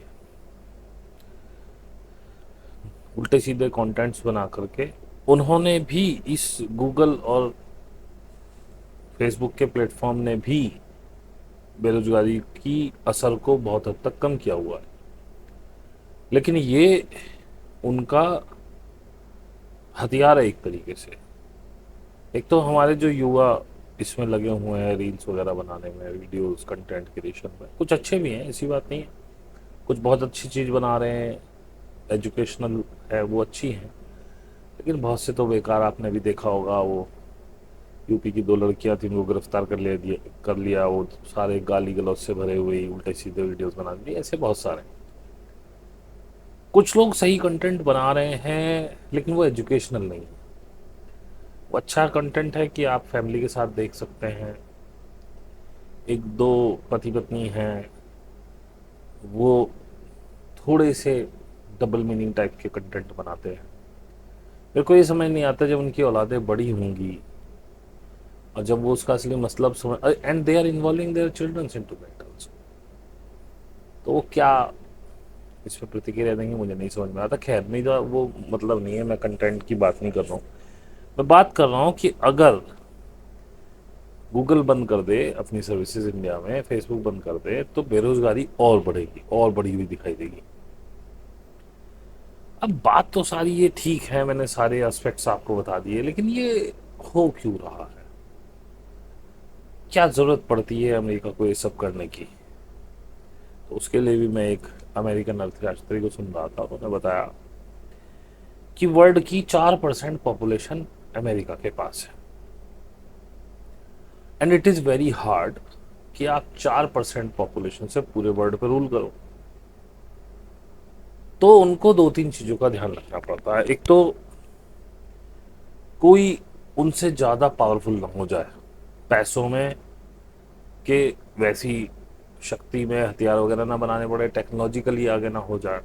उल्टे सीधे कंटेंट्स बना करके उन्होंने भी, इस गूगल और फेसबुक के प्लेटफॉर्म ने भी बेरोजगारी की असर को बहुत हद तक कम किया हुआ है। लेकिन ये उनका हथियार है एक तरीके से। एक तो हमारे जो युवा इसमें लगे हुए हैं रील्स वगैरह बनाने में, वीडियोस, कंटेंट क्रिएशन में, कुछ अच्छे भी हैं, ऐसी बात नहीं है, कुछ बहुत अच्छी चीज़ बना रहे हैं, एजुकेशनल है वो अच्छी हैं। लेकिन बहुत से तो बेकार, आपने भी देखा होगा, वो यूपी की 2 लड़कियां थी, उनको गिरफ्तार कर लिया, वो सारे गाली गलौज से भरे हुए उल्टे सीधे वीडियोस बना दिए, ऐसे बहुत सारे। कुछ लोग सही कंटेंट बना रहे हैं लेकिन वो एजुकेशनल नहीं है, वो अच्छा कंटेंट है कि आप फैमिली के साथ देख सकते हैं। एक दो पति पत्नी हैं, वो थोड़े से डबल मीनिंग टाइप के कंटेंट बनाते हैं। मेरे को ये समझ नहीं आता, जब उनकी औलादें बड़ी होंगी और जब वो उसका असली मतलब समझ, and they are involving their childrens into that also, तो वो क्या इस पर प्रतिक्रिया देंगे मुझे नहीं समझ में आता। खैर, मेरा वो मतलब नहीं है, मैं कंटेंट की बात नहीं कर रहा हूँ। मैं बात कर रहा हूँ कि अगर गूगल बंद कर दे अपनी सर्विसेज इंडिया में, फेसबुक बंद कर दे, तो बेरोजगारी और बढ़ेगी, और बढ़ी हुई दिखाई देगी। अब बात तो सारी ये ठीक है, मैंने सारे एस्पेक्ट्स आपको बता दिए, लेकिन ये हो क्यों रहा है? क्या जरूरत पड़ती है अमेरिका को ये सब करने की? तो उसके लिए भी मैं एक अमेरिकन अर्थशास्त्री को सुन रहा था, उन्होंने बताया कि वर्ल्ड की 4% पॉपुलेशन अमेरिका के पास है, and it is very hard कि आप 4% पॉपुलेशन से पूरे वर्ल्ड पे रूल करो। तो उनको दो तीन चीज़ों का ध्यान रखना पड़ता है। एक तो कोई उनसे ज़्यादा पावरफुल ना हो जाए, पैसों में के वैसी शक्ति में हथियार वगैरह ना बनाने पड़े, टेक्नोलॉजिकली आगे ना हो जाए।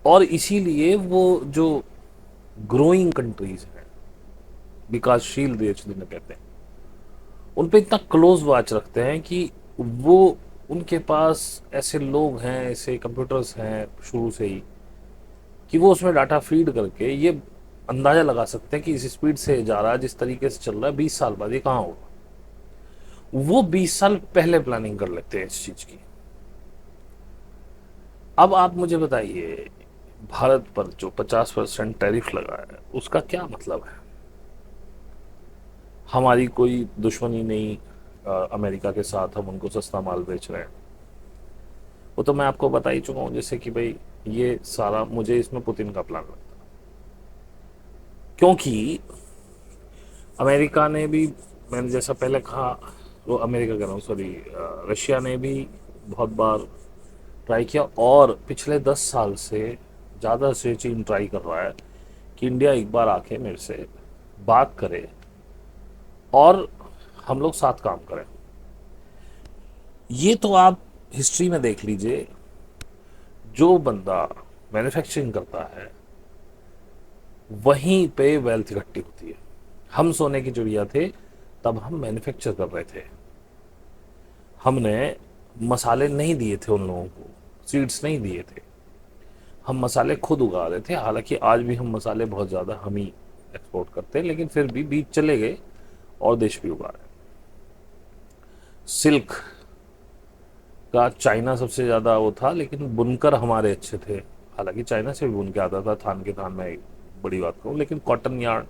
और इसीलिए वो जो ग्रोइंग कंट्रीज हैं, विकासशील देश जिन्हें कहते हैं, उन पे इतना क्लोज वॉच रखते हैं कि वो उनके पास ऐसे लोग हैं, ऐसे कंप्यूटर्स हैं शुरू से ही, कि वो उसमें डाटा फीड करके ये अंदाजा लगा सकते हैं कि इस स्पीड से जा रहा है, जिस तरीके से चल रहा है, 20 साल बाद ये कहाँ होगा। वो 20 साल पहले प्लानिंग कर लेते हैं इस चीज की। अब आप मुझे बताइए, भारत पर जो 50% टैरिफ लगा है उसका क्या मतलब है? हमारी कोई दुश्मनी नहीं अमेरिका के साथ, हम उनको सस्ता माल बेच रहे हैं। वो तो मैं आपको बता ही चुका हूँ, जैसे कि भाई ये सारा मुझे इसमें पुतिन का प्लान लगता है, क्योंकि अमेरिका ने भी, मैंने जैसा पहले कहा, वो अमेरिका कह रहा हूँ सॉरी, रशिया ने भी बहुत बार ट्राई किया, और पिछले 10 साल से ज़्यादा से चीन ट्राई कर रहा है कि इंडिया एक बार आके मेरे से बात करे और हम लोग साथ काम करें। ये तो आप हिस्ट्री में देख लीजिए, जो बंदा मैन्युफैक्चरिंग करता है वहीं पे वेल्थ इकट्ठी होती है। हम सोने की चिड़िया थे तब हम मैन्युफैक्चर कर रहे थे, हमने मसाले नहीं दिए थे उन लोगों को, सीड्स नहीं दिए थे, हम मसाले खुद उगा रहे थे। हालांकि आज भी हम मसाले बहुत ज़्यादा हम ही एक्सपोर्ट करते हैं, लेकिन फिर भी बीच चले गए और देश भी उगा रहे हैं। सिल्क का चाइना सबसे ज़्यादा वो था, लेकिन बुनकर हमारे अच्छे थे। हालांकि चाइना से भी बुन के आता था, थान के थान में बड़ी बात कहूँ, लेकिन कॉटन यार्न,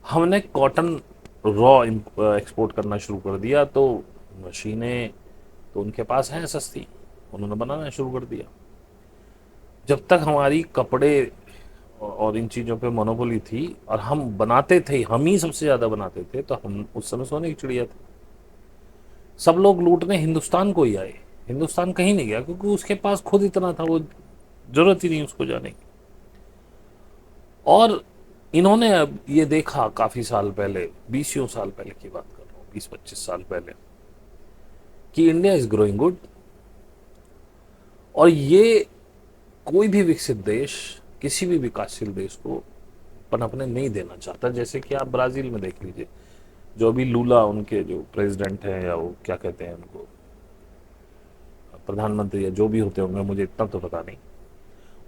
हमने कॉटन रॉ एक्सपोर्ट करना शुरू कर दिया। तो मशीनें तो उनके पास हैं सस्ती, उन्होंने बनाना शुरू कर दिया। जब तक हमारी कपड़े और इन चीज़ों पे मोनोपोली थी और हम बनाते थे, हम ही सबसे ज़्यादा बनाते थे, तो हम उस समय सोने की चिड़िया थे। सब लोग लूटने हिंदुस्तान को ही आए, हिंदुस्तान कहीं नहीं गया, क्योंकि उसके पास खुद इतना था, वो जरूरत ही नहीं उसको जाने की। और इन्होंने अब ये देखा काफ़ी साल पहले, 20 साल पहले की बात कर रहा हूँ, 20-25 साल पहले, कि इंडिया इज ग्रोइंग गुड। और ये कोई भी विकसित देश किसी भी विकासशील देश को पनपने नहीं देना चाहता। जैसे कि आप ब्राज़ील में देख लीजिए, जो अभी लूला उनके जो प्रेसिडेंट हैं, या वो क्या कहते हैं उनको, प्रधानमंत्री या जो भी होते होंगे, मुझे इतना तो पता नहीं,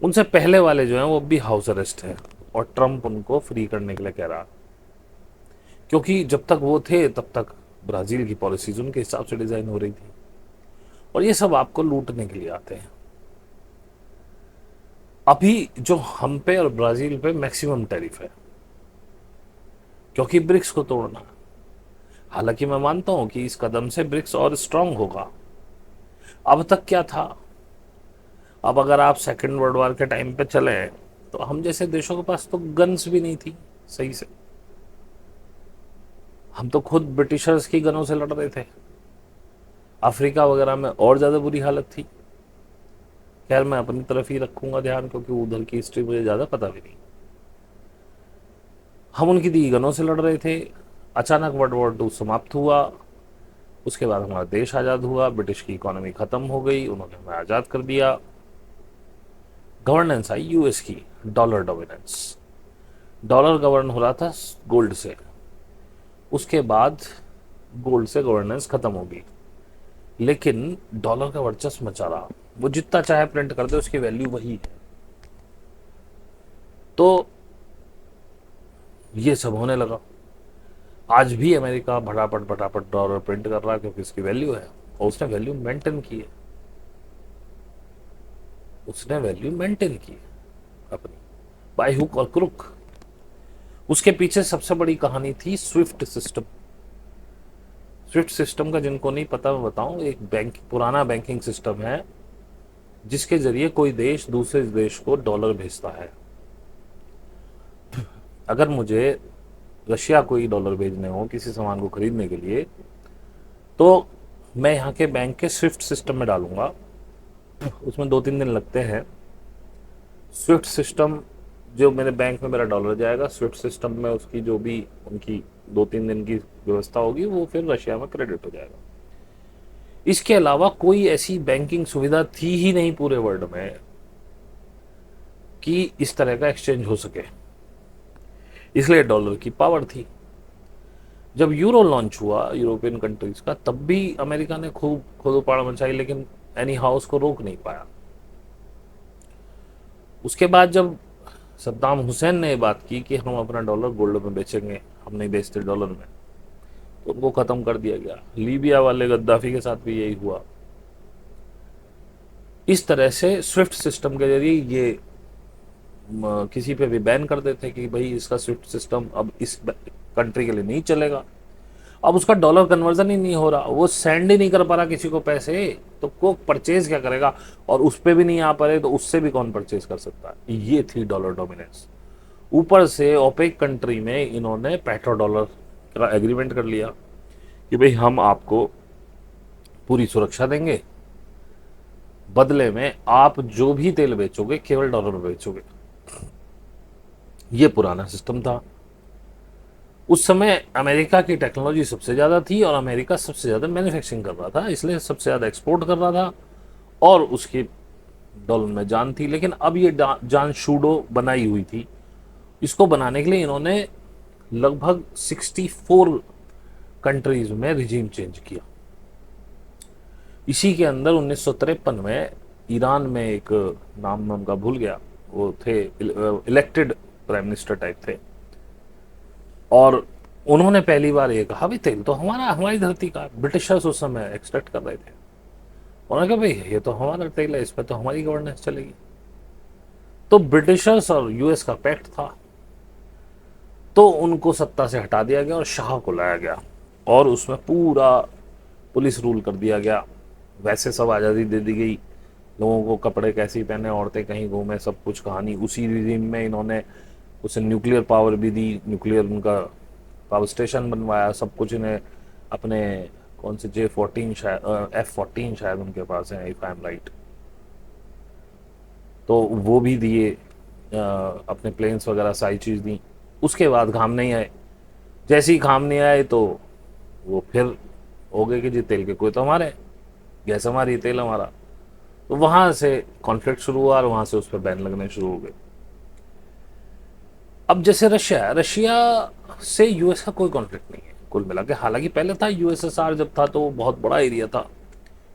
उनसे पहले वाले जो हैं वो भी हाउस अरेस्ट हैं, और ट्रंप उनको फ्री करने के लिए कह रहा, क्योंकि जब तक वो थे तब तक ब्राज़ील की पॉलिसीज उनके हिसाब से डिज़ाइन हो रही थी। और ये सब आपको लूटने के लिए आते हैं। अभी जो हम पे और ब्राज़ील पे मैक्सिमम टैरिफ है, क्योंकि ब्रिक्स को तोड़ना। हालांकि मैं मानता हूं कि इस कदम से ब्रिक्स और स्ट्रांग होगा। अब तक क्या था, अब अगर आप सेकेंड वर्ल्ड वॉर के टाइम पे चले, तो हम जैसे देशों के पास तो गन्स भी नहीं थी सही से, हम तो खुद ब्रिटिशर्स की गनों से लड़ रहे थे। अफ्रीका वगैरह में और ज़्यादा बुरी हालत थी। खैर मैं अपनी तरफ ही रखूंगा ध्यान, क्योंकि उधर की हिस्ट्री मुझे ज़्यादा पता भी नहीं। हम उनकी दी गनों से लड़ रहे थे। अचानक वर्ल्ड वॉर 2 समाप्त हुआ, उसके बाद हमारा देश आज़ाद हुआ, ब्रिटिश की इकोनॉमी ख़त्म हो गई, उन्होंने हमें आज़ाद कर दिया। गवर्नेंस आई यूएस की, डॉलर डोमिनेंस, डॉलर गवर्न हो रहा था गोल्ड से। उसके बाद गोल्ड से गवर्नेंस ख़त्म होगी, लेकिन डॉलर का वर्चस्व मचा रहा। वो जितना चाहे प्रिंट कर दे, उसकी वैल्यू वही है। तो ये सब होने लगा। आज भी अमेरिका फटाफट फटाफट डॉलर प्रिंट कर रहा है क्योंकि उसकी वैल्यू है, और उसने वैल्यू मेंटेन की है, उसने वैल्यू मेंटेन की है अपनी, बाय हुक और क्रुक। उसके पीछे सबसे बड़ी कहानी थी स्विफ्ट सिस्टम। स्विफ्ट सिस्टम का जिनको नहीं पता मैं बताऊं, एक बैंक, पुराना बैंकिंग सिस्टम है जिसके जरिए कोई देश दूसरे देश को डॉलर भेजता है। अगर मुझे रशिया को ही डॉलर भेजने हो किसी सामान को खरीदने के लिए, तो मैं यहाँ के बैंक के स्विफ्ट सिस्टम में डालूंगा, उसमें 2-3 दिन लगते हैं। स्विफ्ट सिस्टम, जो मेरे बैंक में मेरा डॉलर जाएगा, स्विफ्ट सिस्टम में उसकी जो भी उनकी 2-3 दिन की व्यवस्था होगी, वो फिर रशिया में क्रेडिट हो जाएगा। इसके अलावा कोई ऐसी बैंकिंग सुविधा थी ही नहीं पूरे वर्ल्ड में कि इस तरह का एक्सचेंज हो सके, इसलिए डॉलर की पावर थी। जब यूरो लॉन्च हुआ यूरोपियन कंट्रीज का, तब भी अमेरिका ने खूब खुद मचाई, लेकिन एनी हाउस को रोक नहीं पाया। उसके बाद जब सद्दाम हुसैन ने बात की कि हम अपना डॉलर गोल्ड में बेचेंगे, हम नहीं बेचते डॉलर में, तो उनको खत्म कर दिया गया। लीबिया वाले गद्दाफी के साथ भी यही हुआ। इस तरह से स्विफ्ट सिस्टम के जरिए ये किसी पे भी बैन कर देते कि भाई इसका स्विफ्ट सिस्टम अब इस कंट्री के लिए नहीं चलेगा। अब उसका डॉलर कन्वर्जन ही नहीं हो रहा, वो सेंड ही नहीं कर पा रहा किसी को पैसे, तो को परचेज क्या करेगा, और उस पर भी नहीं आ पा रहे तो उससे भी कौन परचेज कर सकता है। ये थी डॉलर डोमिनेंस। ऊपर से ओपेक कंट्री में इन्होंने पेट्रो डॉलर का एग्रीमेंट कर लिया कि भाई हम आपको पूरी सुरक्षा देंगे, बदले में आप जो भी तेल बेचोगे केवल डॉलर में बेचोगे। ये पुराना सिस्टम था। उस समय अमेरिका की टेक्नोलॉजी सबसे ज़्यादा थी और अमेरिका सबसे ज़्यादा मैन्युफैक्चरिंग कर रहा था, इसलिए सबसे ज़्यादा एक्सपोर्ट कर रहा था और उसकी डॉलर में जान थी। लेकिन अब ये जान शूडो बनाई हुई थी। इसको बनाने के लिए इन्होंने लगभग 64 कंट्रीज में रिजीम चेंज किया। इसी के अंदर 1953 में ईरान में एक, नाम मैं उनका भूल गया, वो थे इलेक्टेड प्राइम मिनिस्टर टाइप थे, और उन्होंने पहली बार ये कहा भाई तेल तो हमारा, हमारी धरती का। ब्रिटिशर्स उस समय एक्सपेक्ट कर रहे थे, उन्होंने कहा भाई ये तो हमारा तेल है, इस पर तो हमारी गवर्नेंस चलेगी। तो ब्रिटिशर्स और यूएस का पैक्ट था, तो उनको सत्ता से हटा दिया गया और शाह को लाया गया और उसमें पूरा पुलिस रूल कर दिया गया। वैसे सब आज़ादी दे दी गई, लोगों को कपड़े कैसे पहने, औरतें कहीं घूमे, सब कुछ कहानी। उसी रिजीम में इन्होंने उसे न्यूक्लियर पावर भी दी, न्यूक्लियर उनका पावर स्टेशन बनवाया, सब कुछ। इन्हें अपने कौन से J-14 शायद F-14 शायद उनके पास है, इफ आई एम राइट, तो वो भी दिए, अपने प्लेन्स वगैरह सारी चीज़ दी। उसके बाद काम नहीं आए। जैसे ही काम नहीं आए तो वो फिर हो गए कि जी तेल के कोई तो हमारे, गैस हमारी, तेल हमारा। तो वहाँ से कॉन्फ्लिक्ट शुरू हुआ और वहाँ से उस पर बैन लगने शुरू हो गए। अब जैसे रशिया, रशिया से यूएस का कोई कॉन्फ्लिक्ट नहीं है कुल मिला के। हालांकि पहले था, यूएसएसआर जब था तो वो बहुत बड़ा एरिया था,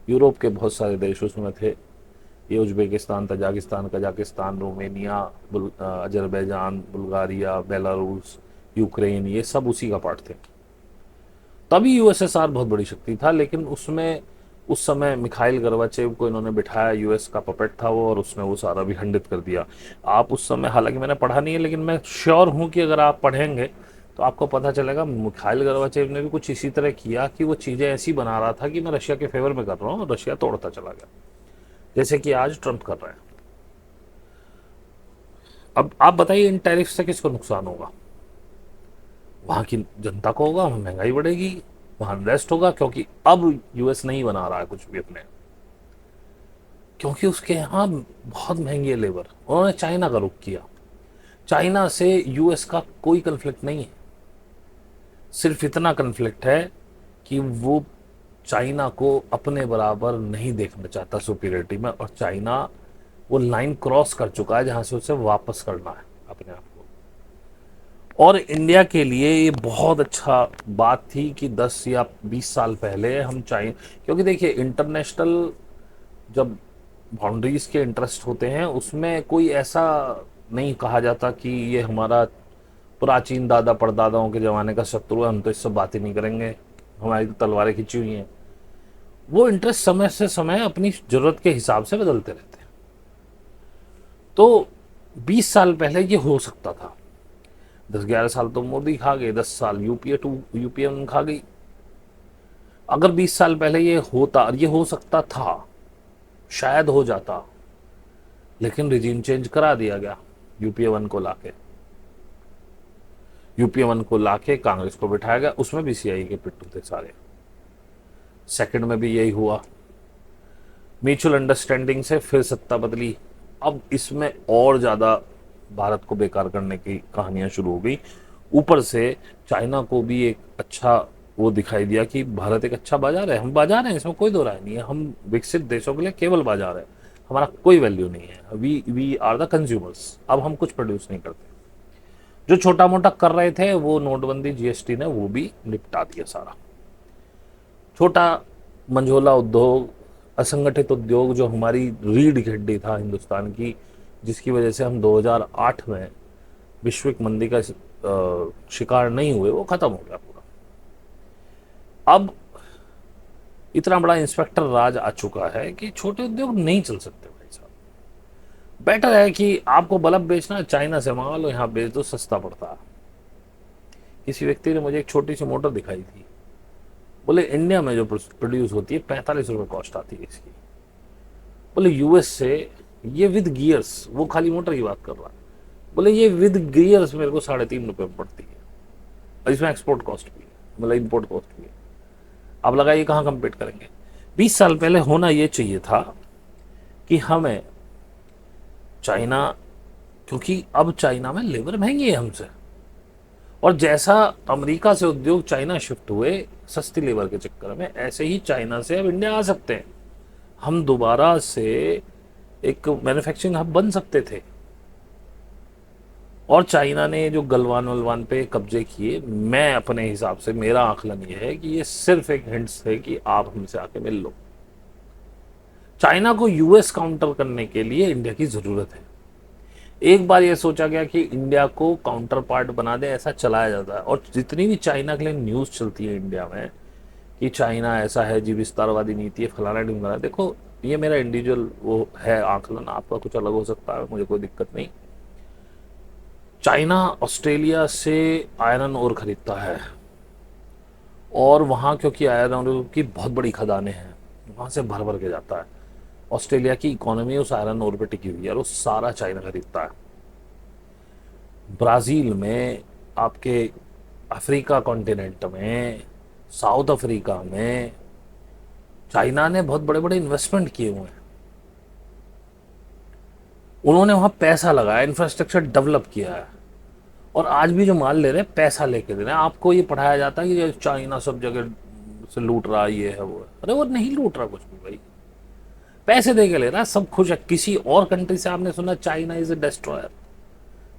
यूरोप के बहुत सारे देश उसमें थे, ये Uzbekistan, Tajikistan, Kazakhstan, Romania, Azerbaijan, Bulgaria, Belarus, Ukraine, ये सब उसी का पार्ट थे। तभी यूएसएसआर बहुत बड़ी शक्ति था, लेकिन उसमें उस समय मिखाइल गोर्बाचेव को इन्होंने बिठाया, यूएस का पपेट था वो, और उसने वो सारा भी खंडित कर दिया। आप उस समय, हालांकि मैंने पढ़ा नहीं है लेकिन मैं श्योर हूँ कि अगर आप पढ़ेंगे तो आपको पता चलेगा मिखाइल गोर्बाचेव ने भी कुछ इसी तरह किया कि वो चीज़ें ऐसी बना रहा था कि मैं रशिया के फेवर में कर रहा हूँ और रशिया तोड़ता चला गया, जैसे कि आज ट्रंप कर रहे हैं। अब आप बताइए इन टैरिफ से किसको नुकसान होगा? वहाँ की जनता को होगा, वहाँ महंगाई बढ़ेगी, वहाँ अनरेस्ट होगा, क्योंकि अब यूएस नहीं बना रहा है कुछ भी अपने, क्योंकि उसके यहाँ बहुत महंगी है लेबर। उन्होंने चाइना का रुख किया। चाइना से यूएस का कोई कन्फ्लिक्ट नहीं है, सिर्फ इतना कन्फ्लिक्ट है कि वो चाइना को अपने बराबर नहीं देखना चाहता सुपीरियरिटी में, और चाइना वो लाइन क्रॉस कर चुका है जहाँ से उसे वापस करना है अपने आप को। और इंडिया के लिए ये बहुत अच्छा बात थी कि 10 या 20 साल पहले हम चाइना, क्योंकि देखिए इंटरनेशनल जब बाउंड्रीज के इंटरेस्ट होते हैं उसमें कोई ऐसा नहीं कहा जाता कि ये हमारा प्राचीन दादा परदादाओं के ज़माने का शत्रु है, हम तो इससे बात ही नहीं करेंगे, हमारी तो तलवारें खिंची हुई हैं। वो इंटरेस्ट समय से समय अपनी ज़रूरत के हिसाब से बदलते रहते हैं। तो 20 साल पहले ये हो सकता था, 10-11 साल तो मोदी खा गए, 10 साल यूपीए 1 खा गई। अगर 20 साल पहले ये होता, ये हो सकता था, शायद हो जाता, लेकिन रिजीम चेंज करा दिया गया। यूपीए 1 को लाके कांग्रेस को बिठाया गया, उसमें भी सीआई के पिट्टू थे सारे। सेकंड में भी यही हुआ, म्यूचुअल अंडरस्टैंडिंग से फिर सत्ता बदली। अब इसमें और ज़्यादा भारत को बेकार करने की कहानियां शुरू हो गई। ऊपर से चाइना को भी एक अच्छा वो दिखाई दिया कि भारत एक अच्छा बाजार है, हम बाजार हैं, इसमें कोई दो राय नहीं है, हम विकसित देशों के लिए केवल बाजार है, हमारा कोई वैल्यू नहीं है, वी आर द कंज्यूमर्स। अब हम कुछ प्रोड्यूस नहीं करते। जो छोटा मोटा कर रहे थे वो नोटबंदी जीएसटी ने वो भी निपटा दिया सारा। छोटा मंझोला उद्योग, असंगठित उद्योग, जो हमारी रीढ़ की हड्डी था हिंदुस्तान की, जिसकी वजह से हम 2008 में वैश्विक मंदी का शिकार नहीं हुए, वो खत्म हो गया पूरा। अब इतना बड़ा इंस्पेक्टर राज आ चुका है कि छोटे उद्योग नहीं चल सकते भाई साहब। बेटर है कि आपको बल्ब बेचना है, चाइना से मंगा लो, यहाँ बेच दो, सस्ता पड़ता है। किसी व्यक्ति ने मुझे एक छोटी सी मोटर दिखाई थी, बोले इंडिया में जो प्रोड्यूस होती है 45 रुपये कॉस्ट आती है इसकी। बोले यूएस से ये विद गियर्स, वो खाली मोटर की बात कर रहा है, बोले ये विद गियर्स मेरे को 3.5 रुपये में पड़ती है, और इसमें एक्सपोर्ट कॉस्ट भी है, मतलब इम्पोर्ट कॉस्ट भी है। अब लगाइए कहाँ कंपीट करेंगे। 20 साल पहले होना ये चाहिए था कि हमें चाइना, क्योंकि अब चाइना में लेबर महंगी है हमसे, और जैसा अमेरिका से उद्योग चाइना शिफ्ट हुए सस्ती लेबर के चक्कर में, ऐसे ही चाइना से अब इंडिया आ सकते हैं। हम दोबारा से एक मैन्युफैक्चरिंग हब बन सकते थे। और चाइना ने जो गलवान वलवान पे कब्जे किए, मैं अपने हिसाब से, मेरा आकलन ये है कि ये सिर्फ एक हिंट्स है कि आप हमसे आके मिल लो। चाइना को यूएस काउंटर करने के लिए इंडिया की जरूरत है। एक बार ये सोचा गया कि इंडिया को काउंटर पार्ट बना दे, ऐसा चलाया जाता है। और जितनी भी चाइना के लिए न्यूज़ चलती है इंडिया में कि चाइना ऐसा है जी, विस्तारवादी नीति है, फलाना ढिमकाना, देखो ये मेरा इंडिविजुअल वो है आकलन, आपका कुछ अलग हो सकता है, मुझे कोई दिक्कत नहीं। चाइना ऑस्ट्रेलिया से आयरन ओर खरीदता है, और वहाँ क्योंकि आयरन ओर की बहुत बड़ी खदानें हैं, वहाँ से भर भर के जाता है। ऑस्ट्रेलिया की इकोनॉमी उस आयरन ओर पे टिकी हुई है, और वो सारा चाइना खरीदता है। ब्राज़ील में, आपके अफ्रीका कॉन्टिनेंट में, साउथ अफ्रीका में चाइना ने बहुत बड़े बड़े इन्वेस्टमेंट किए हुए हैं। उन्होंने वहाँ पैसा लगाया, इंफ्रास्ट्रक्चर डेवलप किया है, और आज भी जो माल ले रहे हैं पैसा लेके दे रहे हैं। आपको ये पढ़ाया जाता है कि चाइना सब जगह से लूट रहा, ये है वो है। अरे वो नहीं लूट रहा कुछ भी भाई, पैसे दे के ले रहा है, सब खुश है। किसी और कंट्री से आपने सुना China is a destroyer,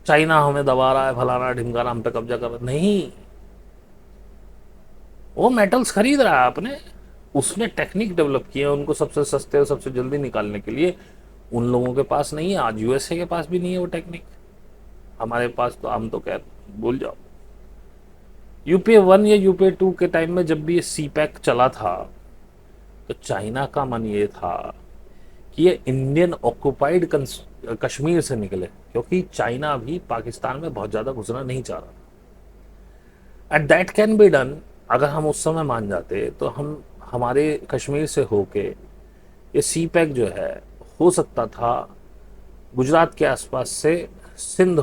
China हमें दबा रहा है, फलाना ढिमकाना, हम पे कब्जा कर रहा है? नहीं, वो मेटल्स खरीद रहा है आपने, उसने टेक्निक डेवलप किया उनको सबसे सस्ते और सबसे जल्दी निकालने के लिए। उन लोगों के पास नहीं है, आज यूएसए के पास भी नहीं है वो टेक्निक, हमारे पास तो, हम तो खैर भूल जाओ। यूपीए 1 या यूपीए 2 के टाइम में जब भी ये सी पैक चला था, तो चाइना का मन ये था कि ये इंडियन ऑक्युपाइड कश्मीर से निकले, क्योंकि चाइना भी पाकिस्तान में बहुत ज़्यादा घुसना नहीं चाह रहा। At that can be done, अगर हम उस समय मान जाते तो हम हमारे कश्मीर से होके ये सी पैक जो है, हो सकता था गुजरात के आसपास से सिंध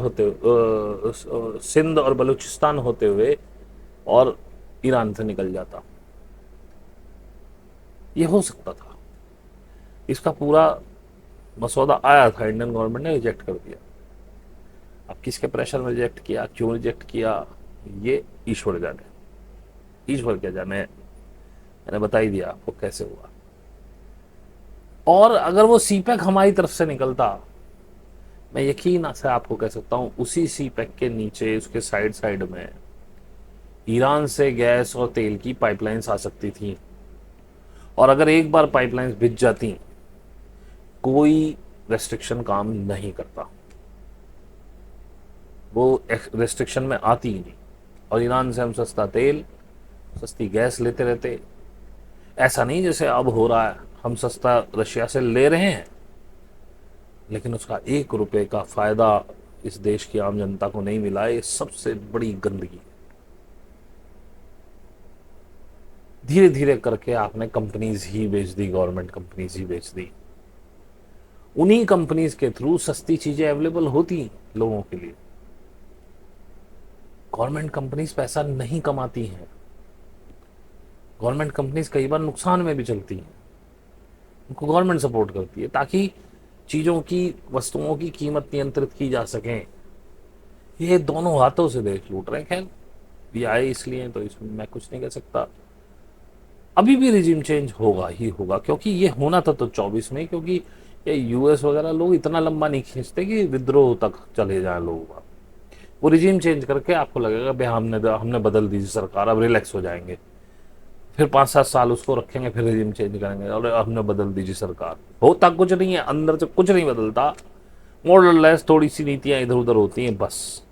और बलूचिस्तान होते हुए और ईरान से निकल जाता, ये हो सकता था। इसका पूरा मसौदा आया था, इंडियन गवर्नमेंट ने रिजेक्ट कर दिया। अब किसके प्रेशर में रिजेक्ट किया, क्यों रिजेक्ट किया, ये ईश्वर जाने, ईश्वर क्या जाने, मैंने बता ही दिया आपको कैसे हुआ। और अगर वो सी पैक हमारी तरफ से निकलता, मैं यकीन से आपको कह सकता हूं, उसी सी पैक के नीचे उसके साइड साइड में ईरान से गैस और तेल की पाइपलाइंस आ सकती थी, और अगर एक बार पाइपलाइंस बिछ जाती, कोई रेस्ट्रिक्शन काम नहीं करता। वो रेस्ट्रिक्शन में आती ही नहीं। और ईरान से हम सस्ता तेल, सस्ती गैस लेते रहते। ऐसा नहीं जैसे अब हो रहा है, हम सस्ता रशिया से ले रहे हैं लेकिन उसका 1 रुपए का फायदा इस देश की आम जनता को नहीं मिला है। ये सबसे बड़ी गंदगी। धीरे धीरे करके आपने कंपनीज ही बेच दी, गवर्नमेंट कंपनीज ही बेच दी। उन्हीं कंपनीज के थ्रू सस्ती चीजें अवेलेबल होती लोगों के लिए। गवर्नमेंट कंपनीज पैसा नहीं कमाती हैं। गवर्नमेंट कंपनीज कई बार नुकसान में भी चलती हैं। उनको गवर्नमेंट सपोर्ट करती है ताकि चीजों की, वस्तुओं की कीमत नियंत्रित की जा सके। ये दोनों हाथों से देश लूट रहे हैं। खैर, ये आए इसलिए तो इसमें मैं कुछ नहीं कह सकता। अभी भी रिजीम चेंज होगा ही होगा, क्योंकि ये होना था तो 24 में, क्योंकि ये यूएस वगैरह लोग इतना लंबा नहीं खींचते कि विद्रोह तक चले जाए लोग। वो रिजीम चेंज करके आपको लगेगा भाई हमने बदल दी सरकार, अब रिलैक्स हो जाएंगे। फिर 5-7 साल उसको रखेंगे, फिर रिजीम चेंज करेंगे और हमने बदल दी सरकार। होता कुछ नहीं है, अंदर से कुछ नहीं बदलता। मॉडल थोड़ी सी नीतियां इधर उधर होती हैं बस।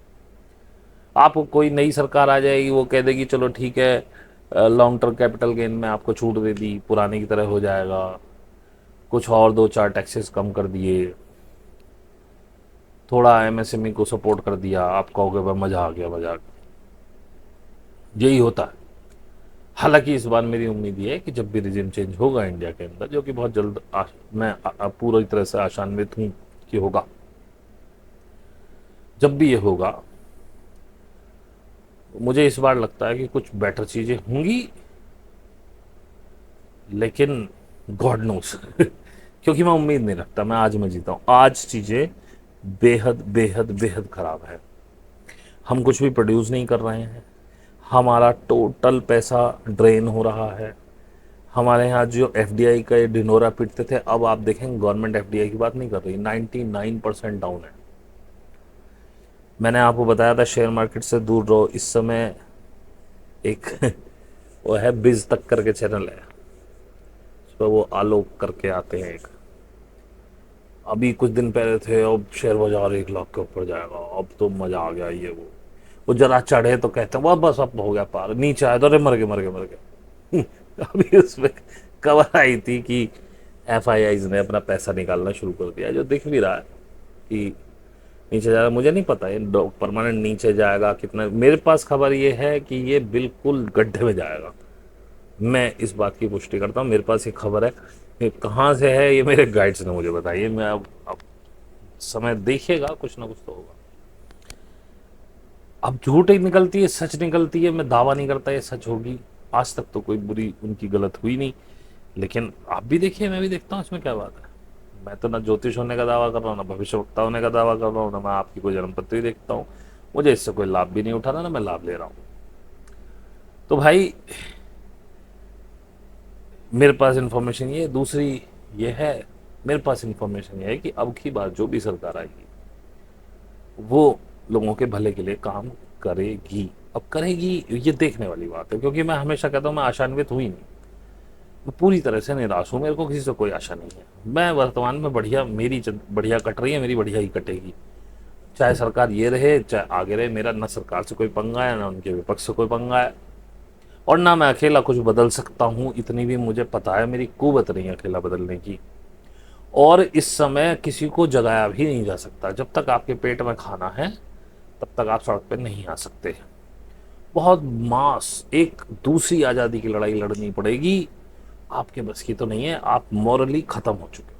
आपको कोई नई सरकार आ जाएगी, वो कह देगी चलो ठीक है, लॉन्ग टर्म कैपिटल गेन में आपको छूट दे दी, पुराने की तरह हो जाएगा, कुछ और 2-4 टैक्सेस कम कर दिए, थोड़ा एमएसएमई को सपोर्ट कर दिया, आप कहोगे भाई मजा आ गया, मजा आ गया। यही होता है। हालांकि इस बार मेरी उम्मीद ये है कि जब भी रिजिम चेंज होगा इंडिया के अंदर, जो कि बहुत जल्द मैं पूरी तरह से आशान्वित हूं कि होगा, जब भी ये होगा मुझे इस बार लगता है कि कुछ बेटर चीजें होंगी। लेकिन गॉड नोस क्योंकि मैं उम्मीद नहीं रखता, मैं आज में जीता हूँ। आज चीजें बेहद बेहद बेहद खराब है। हम कुछ भी प्रोड्यूस नहीं कर रहे हैं, हमारा टोटल पैसा ड्रेन हो रहा है। हमारे यहाँ जो एफडीआई का डिनोरा पीटते थे, अब आप देखेंगे गवर्नमेंट एफडीआई की बात नहीं कर रही, 99% डाउन है। मैंने आपको बताया था शेयर मार्केट से दूर रहो। इस समय एक वो है बिज तक करके चैनल है, उस पर वो आलोक करके आते हैं। एक अभी कुछ दिन पहले थे, अब शेयर बाजार 1 लाख के ऊपर जाएगा, अब तो मजा आ गया। ये वो जरा चढ़े तो कहते हैं वाह बस अब हो गया पार, नीचे आए तो अरे मर गए मर गए मर गए अभी उसमें खबर आई थी कि एफआईआईज ने अपना पैसा निकालना शुरू कर दिया, जो दिख भी रहा है कि नीचे जाएगा। मुझे नहीं पता ये परमानेंट नीचे जाएगा कितना। मेरे पास खबर ये है कि ये बिल्कुल गड्ढे में जाएगा। मैं इस बात की पुष्टि करता हूँ, मेरे पास ये खबर है। ये कहाँ से है ये मेरे गाइड्स ने मुझे बताई है। मैं अब समय देखिएगा, कुछ ना कुछ तो होगा। अब झूठ एक निकलती है, सच निकलती है। मैं दावा नहीं करता ये सच होगी, आज तक तो कोई बुरी उनकी गलत हुई नहीं। लेकिन आप भी देखिए, मैं भी देखता हूँ, इसमें क्या बात है। मैं तो ना ज्योतिष होने का दावा कर रहा हूँ, ना भविष्यवक्ता होने का दावा कर रहा हूँ, ना मैं आपकी कोई जन्मपत्री देखता हूँ। मुझे इससे कोई लाभ भी नहीं उठाना, ना मैं लाभ ले रहा हूँ। तो भाई मेरे पास इन्फॉर्मेशन ये दूसरी ये है, मेरे पास इन्फॉर्मेशन ये है कि अब की बार जो भी सरकार आएगी वो लोगों के भले के लिए काम करेगी। अब करेगी ये देखने वाली बात है, क्योंकि मैं हमेशा कहता हूँ मैं आशान्वित हुई नहीं, मैं पूरी तरह से निराश हूँ। मेरे को किसी से कोई आशा नहीं है। मैं वर्तमान में बढ़िया, मेरी बढ़िया कट रही है, मेरी बढ़िया ही कटेगी, चाहे सरकार ये रहे चाहे आगे रहे। मेरा ना सरकार से कोई पंगा है, ना उनके विपक्ष से कोई पंगा है, और ना मैं अकेला कुछ बदल सकता हूँ। इतनी भी मुझे पता है मेरी कुवत नहीं है अकेला बदलने की। और इस समय किसी को जगाया भी नहीं जा सकता। जब तक आपके पेट में खाना है तब तक आप सड़क पर नहीं आ सकते। बहुत मास एक दूसरी आज़ादी की लड़ाई लड़नी पड़ेगी, आपके बस की तो नहीं है। आप मॉरली ख़त्म हो चुके हो।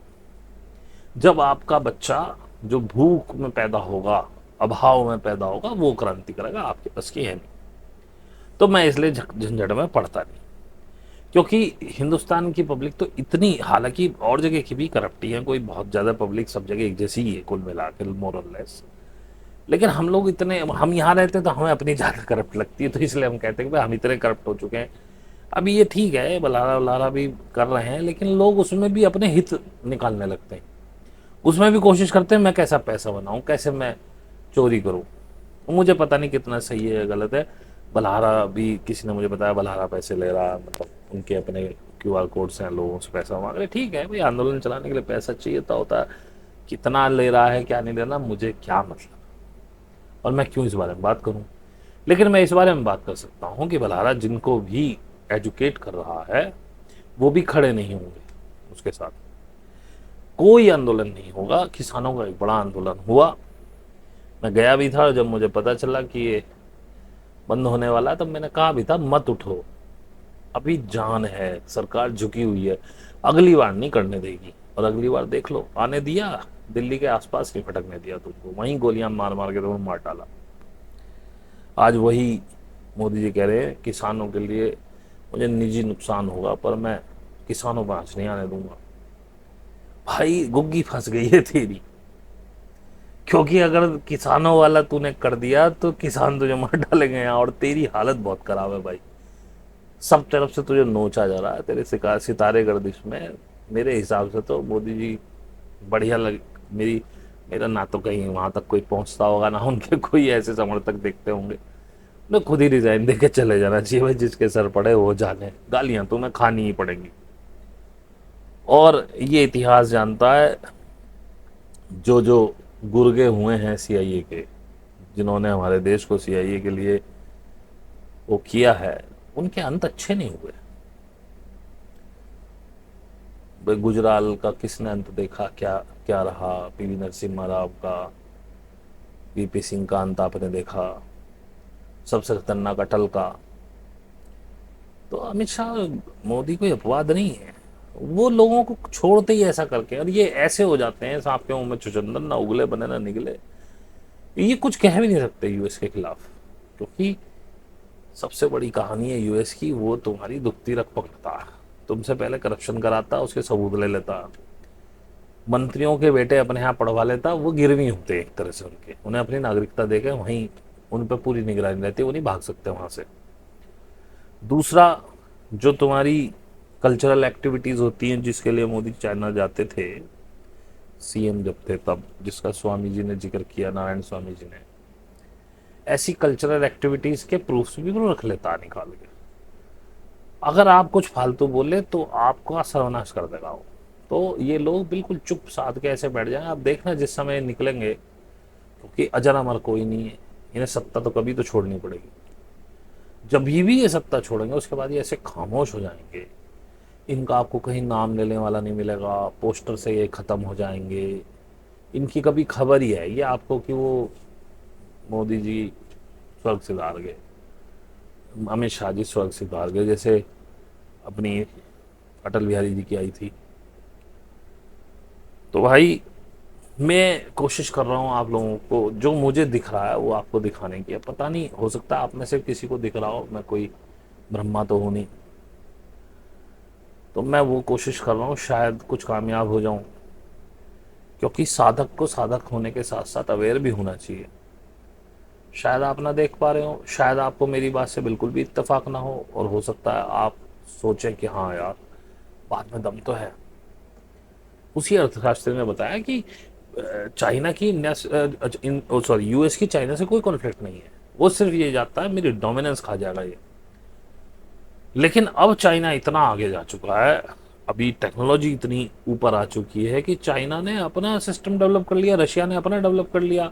जब आपका बच्चा जो भूख में पैदा होगा, अभाव में पैदा होगा, वो क्रांति करेगा, आपके बस की है नहीं। तो मैं इसलिए झंझट में पड़ता नहीं, क्योंकि हिंदुस्तान की पब्लिक तो इतनी, हालांकि और जगह की भी करप्ट ही है, कोई बहुत ज़्यादा पब्लिक सब जगह एक जैसी ही है कुल मिला के मोर और लेस। लेकिन हम लोग इतने, हम यहाँ रहते तो हमें अपनी ज़्यादा करप्ट लगती है, तो इसलिए हम कहते हैं कि भाई हम इतने करप्ट हो चुके हैं। अभी ये ठीक है, बलारा वलारा भी कर रहे हैं, लेकिन लोग उसमें भी अपने हित निकालने लगते हैं। उसमें भी कोशिश करते हैं मैं कैसा पैसा बनाऊं, कैसे मैं चोरी करूं। मुझे पता नहीं कितना सही है या गलत है। बल्हारा भी, किसी ने मुझे बताया बल्हारा पैसे ले रहा, मतलब उनके अपने क्यूआर कोड से लोगों से पैसा मांग रहे। ठीक है भाई, आंदोलन चलाने के लिए पैसा चाहिए होता है। कितना ले रहा है क्या नहीं ले रहा, मुझे क्या मतलब। और मैं क्यों इस बारे में बात करूं। लेकिन मैं इस बारे में बात कर सकता हूं कि भलारा जिनको भी एजुकेट कर रहा है वो भी खड़े नहीं होंगे उसके साथ। कोई आंदोलन नहीं होगा। किसानों का एक बड़ा आंदोलन हुआ, मैं गया भी था। जब मुझे पता चला कि ये बंद होने वाला है तब मैंने कहा भी था मत उठो, अभी जान है, सरकार झुकी हुई है, अगली बार नहीं करने देगी। और अगली बार देख लो, आने दिया, दिल्ली के आसपास नहीं फटकने दिया तुमको, वहीं गोलियां मार मार के तुम्हें मार डाला। आज वही मोदी जी कह रहे हैं किसानों के लिए मुझे निजी नुकसान होगा पर मैं किसानों पर आंच नहीं आने दूंगा। भाई गुग्गी फंस गई है तेरी, क्योंकि अगर किसानों वाला तूने कर दिया तो किसान तुझे मार डालेंगे यहाँ, और तेरी हालत बहुत खराब है भाई। सब तरफ से तुझे नोचा जा रहा है, तेरे सितारे गर्दिश में। मेरे हिसाब से तो मोदी जी बढ़िया लग, मेरी मेरा ना तो कहीं वहां तक कोई पहुंचता होगा ना उनके कोई ऐसे समर्थक देखते होंगे। उन्हें खुद ही रिजाइन दे के चले जाना चाहिए भाई, जिसके सर पड़े वो जाने, गालियां तुम्हें खानी ही पड़ेंगी। और ये इतिहास जानता है, जो जो गुर्गे हुए हैं सीआईए के, जिन्होंने हमारे देश को सीआईए के लिए वो किया है, उनके अंत अच्छे नहीं हुए। भाई गुजराल का किसने अंत देखा, क्या क्या रहा, पीवी नरसिम्हा राव का, वीपी सिंह का अंत आपने देखा, सबसे खतरनाक अटल का। तो अमित शाह मोदी कोई अपवाद नहीं है, वो लोगों को छोड़ते ही ऐसा करके, और ये ऐसे हो जाते हैं सांप के मुंह में चुचंदन, ना उगले बने ना निगले। ये कुछ कह भी नहीं सकते यूएस के खिलाफ, क्योंकि सबसे बड़ी कहानी है यूएस की, वो तुम्हारी दुखती रख पकड़ता, तुमसे पहले करप्शन कराता, उसके सबूत ले लेता, मंत्रियों के बेटे अपने यहाँ पढ़वा लेता, वो गिरवी होते एक तरह से उनके, उन्हें अपनी नागरिकता देके वहीं उन पर पूरी निगरानी रहती है, वो नहीं भाग सकते वहां से। दूसरा, जो तुम्हारी कल्चरल एक्टिविटीज होती हैं जिसके लिए मोदी चाइना जाते थे सीएम जब थे तब, जिसका स्वामी जी ने जिक्र किया, नारायण स्वामी जी ने, ऐसी कल्चरल एक्टिविटीज के प्रूफ्स भी वो रख लेता निकाल के। अगर आप कुछ फालतू बोले तो आपका सर्वनाश कर देगा वो। तो ये लोग बिल्कुल चुप साध के ऐसे बैठ जाएंगे, आप देखना जिस समय निकलेंगे, क्योंकि अजर अमर कोई नहीं है, इन्हें सत्ता तो कभी तो छोड़नी पड़ेगी। जब भी ये सत्ता छोड़ेंगे उसके बाद ये ऐसे खामोश हो जाएंगे, इनका आपको कहीं नाम लेने वाला नहीं मिलेगा, पोस्टर से ये खत्म हो जाएंगे, इनकी कभी खबर ही है ये आपको कि वो मोदी जी स्वर्ग सिधार गए, अमित शाह जी स्वर्ग सिधार गए, जैसे अपनी अटल बिहारी जी की आई थी। तो भाई मैं कोशिश कर रहा हूँ आप लोगों को जो मुझे दिख रहा है वो आपको दिखाने की। अब पता नहीं, हो सकता है आप में से किसी को दिख रहा हो, मैं कोई ब्रह्मा तो हूँ नहीं, तो मैं वो कोशिश कर रहा हूँ, शायद कुछ कामयाब हो जाऊँ, क्योंकि साधक को साधक होने के साथ साथ अवेयर भी होना चाहिए। शायद आप ना देख पा रहे हो, शायद आपको मेरी बात से बिल्कुल भी इत्तेफाक ना हो, और हो सकता है आप सोचें कि हाँ यार बात में दम तो है। उसी अर्थशास्त्री ने बताया कि चाइना की सॉरी यूएस की चाइना से कोई कॉन्फ्लिक्ट नहीं है, वो सिर्फ ये जाता है मेरी डोमिनेंस खा जाएगा ये। लेकिन अब चाइना इतना आगे जा चुका है, अभी टेक्नोलॉजी इतनी ऊपर आ चुकी है कि चाइना ने अपना सिस्टम डेवलप कर लिया, रशिया ने अपना डेवलप कर लिया,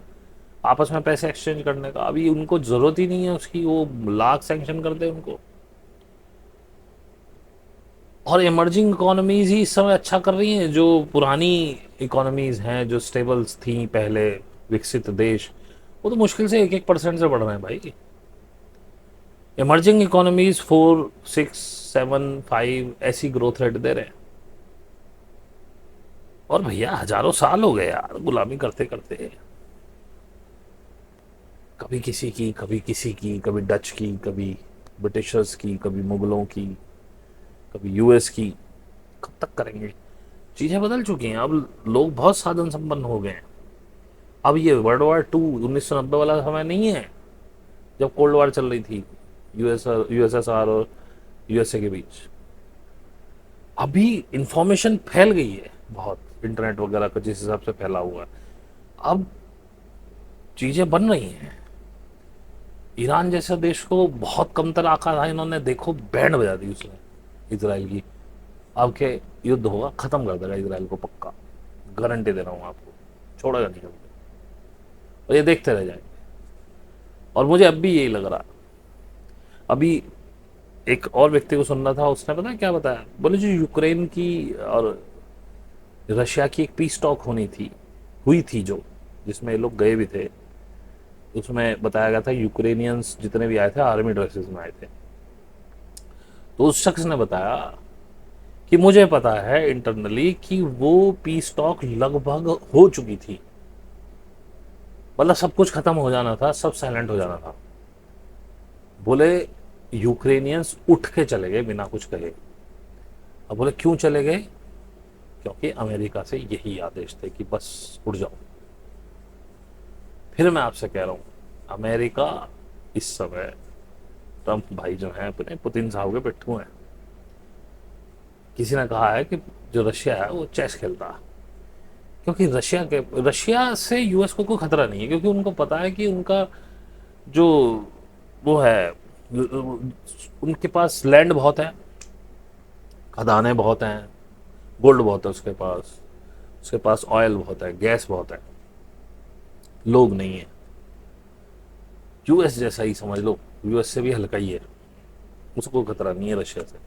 आपस में पैसे एक्सचेंज करने का। अभी उनको जरूरत ही नहीं है उसकी, वो लाख सैंक्शन कर दे उनको। और इमर्जिंग इकोनॉमीज ही इस समय अच्छा कर रही हैं, जो पुरानी इकोनॉमीज हैं जो स्टेबल्स थी पहले, विकसित देश, वो तो मुश्किल से 1-1% से बढ़ रहे हैं भाई। इमर्जिंग इकोनॉमीज 4, 6, 7, 5 ऐसी ग्रोथ रेट दे रहे हैं। और भैया हजारों साल हो गए यार गुलामी करते करते, कभी किसी की, कभी किसी की, कभी डच की, कभी ब्रिटिशर्स की, कभी मुगलों की, कभी यूएस की। कब तक करेंगे? चीजें बदल चुकी हैं, अब लोग बहुत साधन संपन्न हो गए हैं। अब ये वर्ल्ड वॉर 2 1990 वाला समय नहीं है जब कोल्ड वॉर चल रही थी यूएसएसआर और यूएसए के बीच। अभी इंफॉर्मेशन फैल गई है बहुत, इंटरनेट वगैरह का जिस हिसाब से फैला हुआ है, अब चीजें बन रही हैं। ईरान जैसे देश को बहुत कमतर आका था, इन्होंने देखो बैंड बजा दी उसने इसराइल की। अब के युद्ध होगा, खत्म कर देगा इसराइल को पक्का, गारंटी दे रहा हूँ आपको, छोड़ेगा नहीं कभी। और ये देखते रह जाएंगे। और मुझे अब भी यही लग रहा। अभी एक और व्यक्ति को सुन रहा था, उसने पता है क्या बताया, बोले जो यूक्रेन की और रशिया की एक पीस टॉक हुई थी जो, जिसमें ये लोग गए भी थे, उसमें बताया गया था यूक्रेनियंस जितने भी आए थे आर्मी ड्रेसेस में आए थे। तो उस शख्स ने बताया कि मुझे पता है इंटरनली कि वो पीस टॉक लगभग हो चुकी थी, मतलब सब कुछ खत्म हो जाना था, सब साइलेंट हो जाना था। बोले यूक्रेनियंस उठ के चले गए बिना कुछ कहे। अब बोले क्यों चले गए, क्योंकि अमेरिका से यही आदेश थे कि बस उड़ जाओ। फिर मैं आपसे कह रहा हूं, अमेरिका इस समय, ट्रंप भाई जो हैं अपने पुतिन साहब के पिट्ठू हैं। किसी ने कहा है कि जो रशिया है वो चेस खेलता है, क्योंकि रशिया से यूएस को कोई खतरा नहीं है, क्योंकि उनको पता है कि उनका जो वो है, उनके पास लैंड बहुत है, खदानें बहुत हैं, गोल्ड बहुत है उसके पास ऑयल बहुत है, गैस बहुत है, लोग नहीं है। यूएस जैसा ही समझ लो, यूएस से भी हल्का ही है, उसको खतरा नहीं है रशिया से।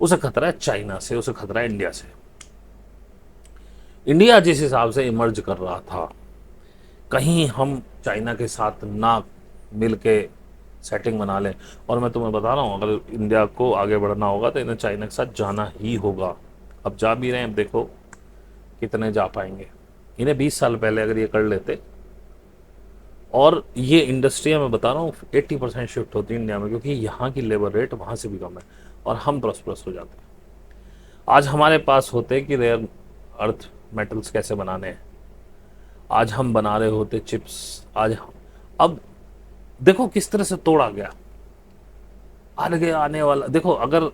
उसे खतरा है चाइना से, उसे खतरा है इंडिया से। इंडिया जिस हिसाब से इमर्ज कर रहा था, कहीं हम चाइना के साथ ना मिल के सेटिंग बना लें। और मैं तुम्हें बता रहा हूँ, अगर इंडिया को आगे बढ़ना होगा तो इन्हें चाइना के साथ जाना ही होगा। अब जा भी रहे हैं, अब देखो कितने जा पाएंगे। इन्हें 20 साल पहले अगर ये कर लेते, और ये इंडस्ट्रियाँ मैं बता रहा हूँ 80% शिफ्ट होती है इंडिया में, क्योंकि यहाँ की लेबर रेट वहाँ से भी कम है, और हम प्रॉस्परस हो जाते हैं। आज हमारे पास होते कि रेयर अर्थ मेटल्स कैसे बनाने हैं, आज हम बना रहे होते चिप्स। अब देखो किस तरह से तोड़ा गया। आगे आने वाला देखो, अगर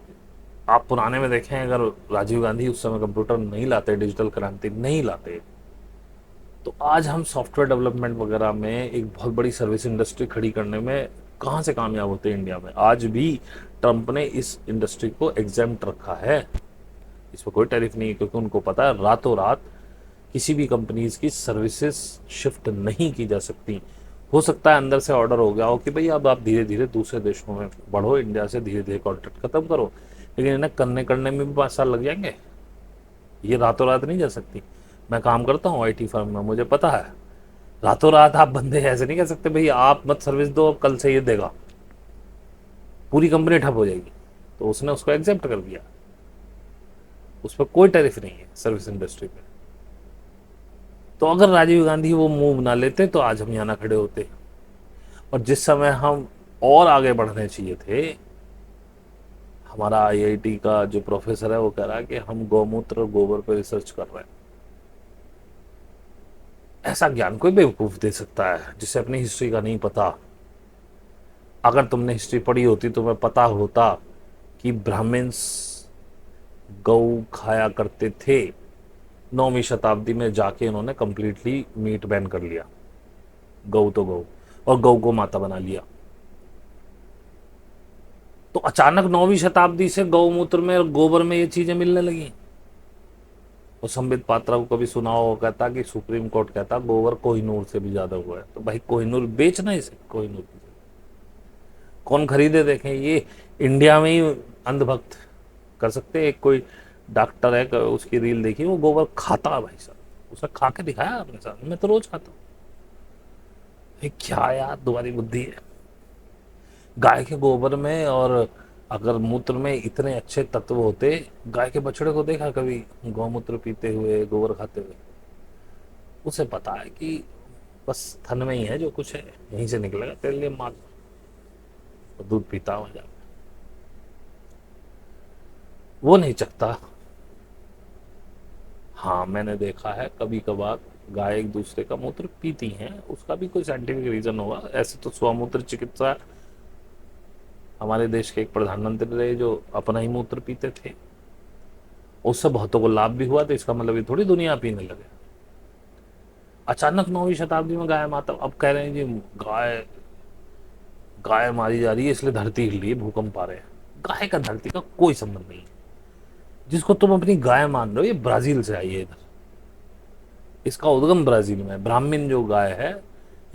आप पुराने में देखें, अगर राजीव गांधी उस समय कंप्यूटर नहीं लाते, डिजिटल क्रांति नहीं लाते, तो आज हम सॉफ्टवेयर डेवलपमेंट वगैरह में एक बहुत बड़ी सर्विस इंडस्ट्री खड़ी करने में कहाँ से कामयाब होते हैं इंडिया में। आज भी ट्रंप ने इस इंडस्ट्री को एग्जेम्प्ट रखा है, इस पर कोई टैरिफ नहीं है, क्योंकि उनको पता है रातों रात किसी भी कंपनीज की सर्विसेज शिफ्ट नहीं की जा सकती। हो सकता है अंदर से ऑर्डर हो गया हो कि भाई अब आप धीरे धीरे दूसरे देशों में बढ़ो, इंडिया से धीरे धीरे कॉन्ट्रैक्ट खत्म करो, लेकिन इन्हें करने में भी 5 साल लग जाएंगे। ये रातों रात नहीं जा सकती। मैं काम करता हूँ आईटी फर्म में, मुझे पता है रातों रात आप बंदे ऐसे नहीं कह सकते भाई आप मत सर्विस दो, अब कल से ये देगा, पूरी कंपनी ठप हो जाएगी। तो उसने उसको एक्सेप्ट कर दिया, उस पर कोई टैरिफ नहीं है सर्विस इंडस्ट्री पे। तो अगर राजीव गांधी वो मूव ना लेते तो आज हम यहाँ ना खड़े होते। और जिस समय हम और आगे बढ़ने चाहिए थे, हमारा आईआईटी का जो प्रोफेसर है वो कह रहा है कि हम गौमूत्र और गोबर पर रिसर्च कर रहे हैं। ऐसा ज्ञान कोई बेवकूफ दे सकता है जिसे अपनी हिस्ट्री का नहीं पता। अगर तुमने हिस्ट्री पढ़ी होती तो तुम्हें पता होता कि ब्राह्मण्स गौ खाया करते थे। 9वीं शताब्दी में जाके इन्होंने कंप्लीटली मीट बैन कर लिया, गौ तो गौ, और गौ को माता बना लिया। तो अचानक 9वीं शताब्दी से गौमूत्र में और गोबर में ये चीजें मिलने लगी। और संबित पात्रा को कभी सुना हो, कहता कि सुप्रीम कोर्ट कहता गोबर कोहिनूर से भी ज्यादा हुआ है। तो भाई कोहिनूर बेचना इसे, कोहिनूर कौन खरीदे। देखें ये इंडिया में ही अंधभक्त कर सकते हैं। एक कोई डॉक्टर है, उसकी रील देखी, वो गोबर खाता है भाई साहब, उसने खा के दिखाया अपने साथ, मैं तो रोज खाता हूँ। क्या यार तुम्हारी बुद्धि है। गाय के गोबर में और अगर मूत्र में इतने अच्छे तत्व होते, गाय के बछड़े को देखा कभी गौमूत्र पीते हुए, गोबर खाते हुए? उसे पता है कि बस थन में ही है जो कुछ है, यहीं से निकलेगा तेरे लिए माल, तो दूध पीता हो जाए, वो नहीं चखता। हाँ मैंने देखा है कभी कभार गाय एक दूसरे का मूत्र पीती हैं, उसका भी कोई साइंटिफिक रीजन होगा। ऐसे तो स्वमूत्र चिकित्सा हमारे देश के एक प्रधानमंत्री रहे जो अपना ही मूत्र पीते थे, उससे बहुतों को लाभ भी हुआ। तो इसका मतलब ये थोड़ी दुनिया पीने लगे। अचानक 9वीं शताब्दी में गाय माता, अब कह रहे हैं जी गाय गाय मारी जा रही है इसलिए धरती हिल रही है, भूकंप आ रहे हैं। गाय का धरती का कोई संबंध नहीं है। जिसको तुम अपनी गाय मान रहे हो, ये ब्राजील से आई है इधर, इसका उद्गम ब्राजील में है। ब्राह्मण जो गाय है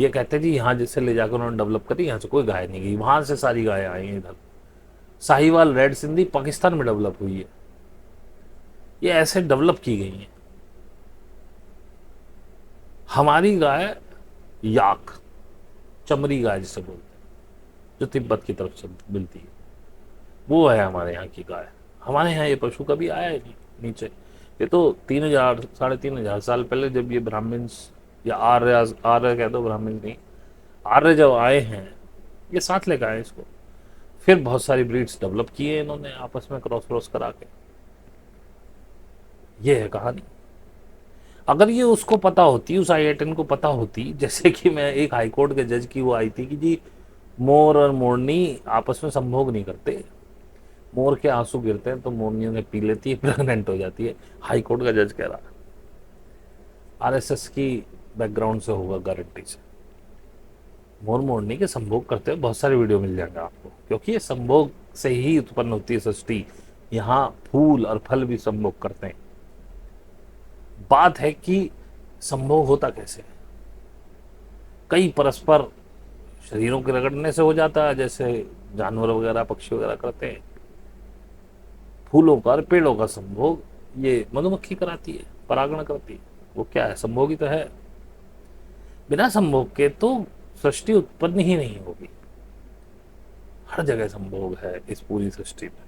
ये कहते हैं जी यहाँ जिससे ले जाकर उन्होंने डेवलप करी, यहाँ से कोई गाय नहीं गई, वहां से सारी गायें आई हैं इधर। साहिवाल रेड सिंधी पाकिस्तान में डेवलप हुई है, ये ऐसे डेवलप की गई है। हमारी गाय याक, चमरी गाय जिसे बोलते हैं, जो तिब्बत की तरफ से मिलती है, वो है हमारे यहाँ की गाय। हमारे यहाँ ये पशु कभी आया ही नहीं नीचे। ये तो 3000 3,500 साल पहले जब ये ब्राह्मण्स या आर्य, आर्य कह दो, ब्राह्मण नहीं, आर्य जब आए हैं, ये साथ लेकर आए इसको। फिर बहुत सारी ब्रीड्स डेवलप किए इन्होंने आपस में क्रॉस क्रॉस करा के। ये है कहानी। अगर ये उसको पता होती, उस आई को पता होती, जैसे कि मैं एक हाईकोर्ट के जज की वो आई थी कि जी मोर और मोरनी आपस में संभोग नहीं करते, मोर के आंसू गिरते हैं तो मोरनियों ने पी लेती है, प्रेग्नेंट हो जाती है। हाईकोर्ट का जज कह रहा, आरएसएस की बैकग्राउंड से होगा गारंटी से। मोर मोरनी के संभोग करते हैं, बहुत सारे वीडियो मिल जाएंगे आपको, क्योंकि ये संभोग से ही उत्पन्न होती है सृष्टि। यहाँ फूल और फल भी संभोग करते हैं। बात है कि संभोग होता कैसे है। कई परस्पर शरीरों के रगड़ने से हो जाता है, जैसे जानवर वगैरह पक्षी वगैरह करते हैं। फूलों का और पेड़ों का संभोग ये मधुमक्खी कराती है, परागण करती है। वो क्या है, संभोग ही तो है। बिना संभोग के तो सृष्टि उत्पन्न ही नहीं होगी। हर जगह संभोग है इस पूरी सृष्टि में।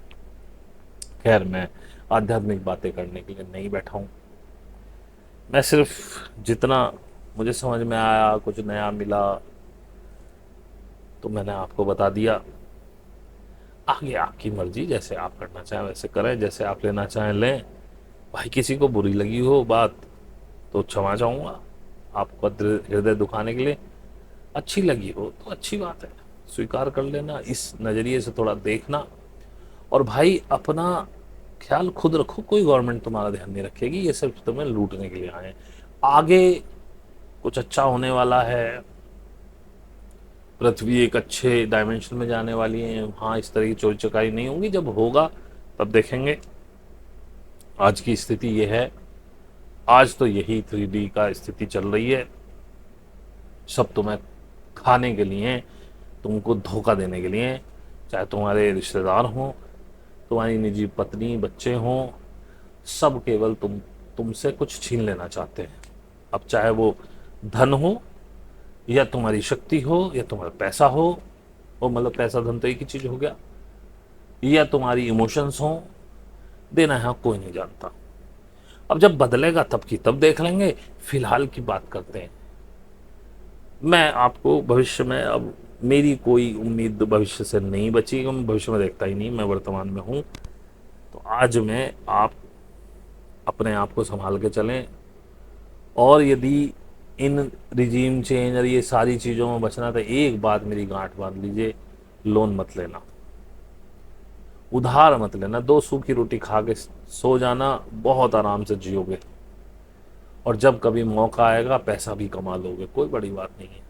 खैर, मैं आध्यात्मिक बातें करने के लिए नहीं बैठा हूं। मैं सिर्फ जितना मुझे समझ में आया, कुछ नया मिला, तो मैंने आपको बता दिया। आगे आपकी मर्जी, जैसे आप करना चाहें वैसे करें, जैसे आप लेना चाहें लें। भाई किसी को बुरी लगी हो बात तो क्षमा चाहूँगा, आपको हृदय दुखाने के लिए। अच्छी लगी हो तो अच्छी बात है, स्वीकार कर लेना, इस नज़रिए से थोड़ा देखना। और भाई अपना ख्याल खुद रखो, कोई गवर्नमेंट तुम्हारा ध्यान नहीं रखेगी, ये सिर्फ तुम्हें लूटने के लिए आए हैं। आगे कुछ अच्छा होने वाला है, पृथ्वी एक अच्छे डायमेंशन में जाने वाली है, वहाँ इस तरह की चोरी चकारी नहीं होंगी। जब होगा तब देखेंगे। आज की स्थिति ये है, आज तो यही 3D का स्थिति चल रही है। सब तुम्हें खाने के लिए, तुमको धोखा देने के लिए, चाहे तुम्हारे रिश्तेदार हों, तुम्हारी निजी पत्नी, बच्चे हों, सब केवल तुमसे कुछ छीन लेना चाहते हैं। अब चाहे वो धन हो, या तुम्हारी शक्ति हो, या तुम्हारा पैसा हो, वो मतलब पैसा धन तो एक ही चीज हो गया, या तुम्हारी इमोशंस हो, देना है कोई नहीं जानता। अब जब बदलेगा तब की तब देख लेंगे, फिलहाल की बात करते हैं। मैं आपको भविष्य में, अब मेरी कोई उम्मीद भविष्य से नहीं बची, मैं भविष्य में देखता ही नहीं, मैं वर्तमान में हूँ। तो आज में आप अपने आप को संभाल के चलें। और यदि इन रिजीम चेंज और ये सारी चीज़ों में बचना, तो एक बात मेरी गांठ बांध लीजिए, लोन मत लेना, उधार मत लेना। 2 सूखी रोटी खा के सो जाना, बहुत आराम से जियोगे, और जब कभी मौका आएगा पैसा भी कमा लोगे, कोई बड़ी बात नहीं है।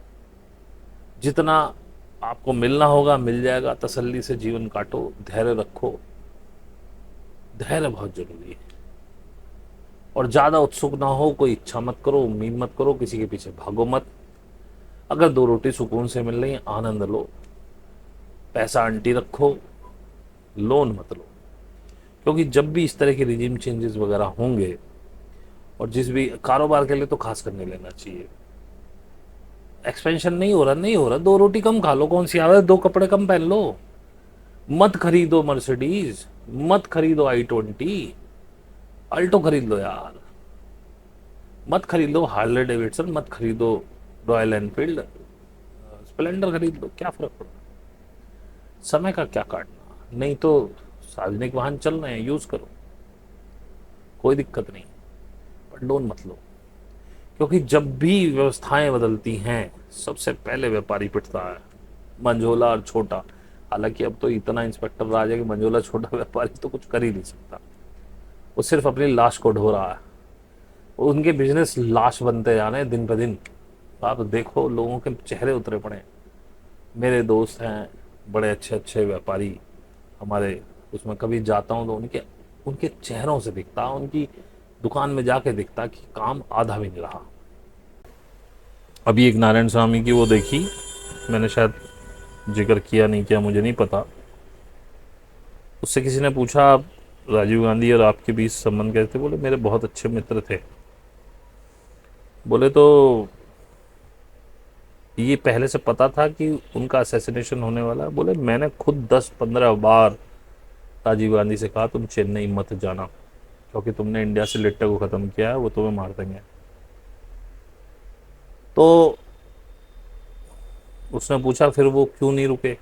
जितना आपको मिलना होगा मिल जाएगा, तसल्ली से जीवन काटो, धैर्य रखो। धैर्य बहुत जरूरी है। और ज़्यादा उत्सुक ना हो, कोई इच्छा मत करो, उम्मीद मत करो, किसी के पीछे भागो मत। अगर 2 रोटी सुकून से मिल रही है, आनंद लो, पैसा अंटी रखो, लोन मत लो। क्योंकि जब भी इस तरह के रिजीम चेंजेस वगैरह होंगे, और जिस भी कारोबार के लिए तो खास करने लेना चाहिए। एक्सपेंशन नहीं हो रहा, नहीं हो रहा, 2 रोटी कम खा लो, कौन सी आदत, 2 कपड़े कम पहन लो। मत खरीदो मर्सिडीज, मत खरीदो i20, अल्टो खरीद लो यार, मत खरीद लो हार्ले डेविडसन, मत खरीदो रॉयल एनफील्ड, स्प्लेंडर खरीद लो, क्या फर्क पड़ता है। समय का क्या काटना, नहीं तो सार्वजनिक वाहन चल रहे हैं, यूज करो, कोई दिक्कत नहीं, पर लोन मत लो। क्योंकि जब भी व्यवस्थाएं बदलती हैं, सबसे पहले व्यापारी पिटता है, मंझोला और छोटा। हालांकि अब तो इतना इंस्पेक्टर राज है कि मंझोला छोटा व्यापारी तो कुछ कर ही नहीं सकता, वो सिर्फ अपनी लाश को ढो रहा है। उनके बिजनेस लाश बनते जा रहे हैं दिन ब दिन। आप देखो, लोगों के चेहरे उतरे पड़े। मेरे दोस्त हैं बड़े अच्छे अच्छे व्यापारी हमारे, उसमें कभी जाता हूँ तो उनके चेहरों से दिखता, उनकी दुकान में जाके दिखता कि काम आधा भी नहीं रहा। अभी एक नारायण स्वामी की वो देखी, मैंने शायद जिक्र किया नहीं किया मुझे नहीं पता। उससे किसी ने पूछा आप राजीव गांधी और आपके बीच संबंध कैसे थे? बोले मेरे बहुत अच्छे मित्र थे। बोले तो ये पहले से पता था कि उनका असैसिनेशन होने वाला है? बोले मैंने खुद 10-15 बार राजीव गांधी से कहा तुम चेन्नई मत जाना, क्योंकि तुमने इंडिया से लिट्टे को ख़त्म किया है, वो तुम्हें मार देंगे। तो उसने पूछा फिर वो क्यों नहीं रुके?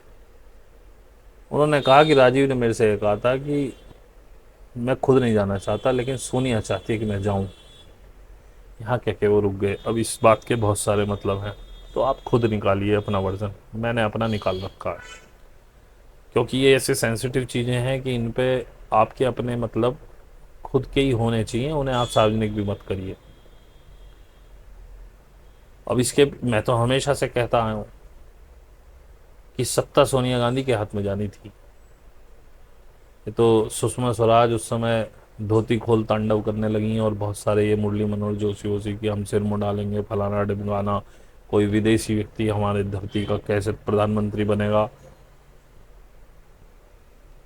उन्होंने कहा कि राजीव ने मेरे से कहा था कि मैं खुद नहीं जाना चाहता, लेकिन सोनिया चाहती है कि मैं जाऊं। यहाँ कह के वो रुक गए। अब इस बात के बहुत सारे मतलब हैं, तो आप खुद निकालिए अपना वर्जन, मैंने अपना निकाल रखा है। क्योंकि ये ऐसे सेंसिटिव चीज़ें हैं कि इन पे आपके अपने मतलब खुद के ही होने चाहिए, उन्हें आप सार्वजनिक भी मत करिए। अब इसके मैं तो हमेशा से कहता आया हूँ कि सत्ता सोनिया गांधी के हाथ में जानी थी। ये तो सुषमा स्वराज उस समय धोती खोल तांडव करने लगी और बहुत सारे ये मुरली मनोहर जोशी वोशी की हम सिर मुंह डालेंगे फलाना ढिमकाना, कोई विदेशी व्यक्ति हमारे धरती का कैसे प्रधानमंत्री बनेगा।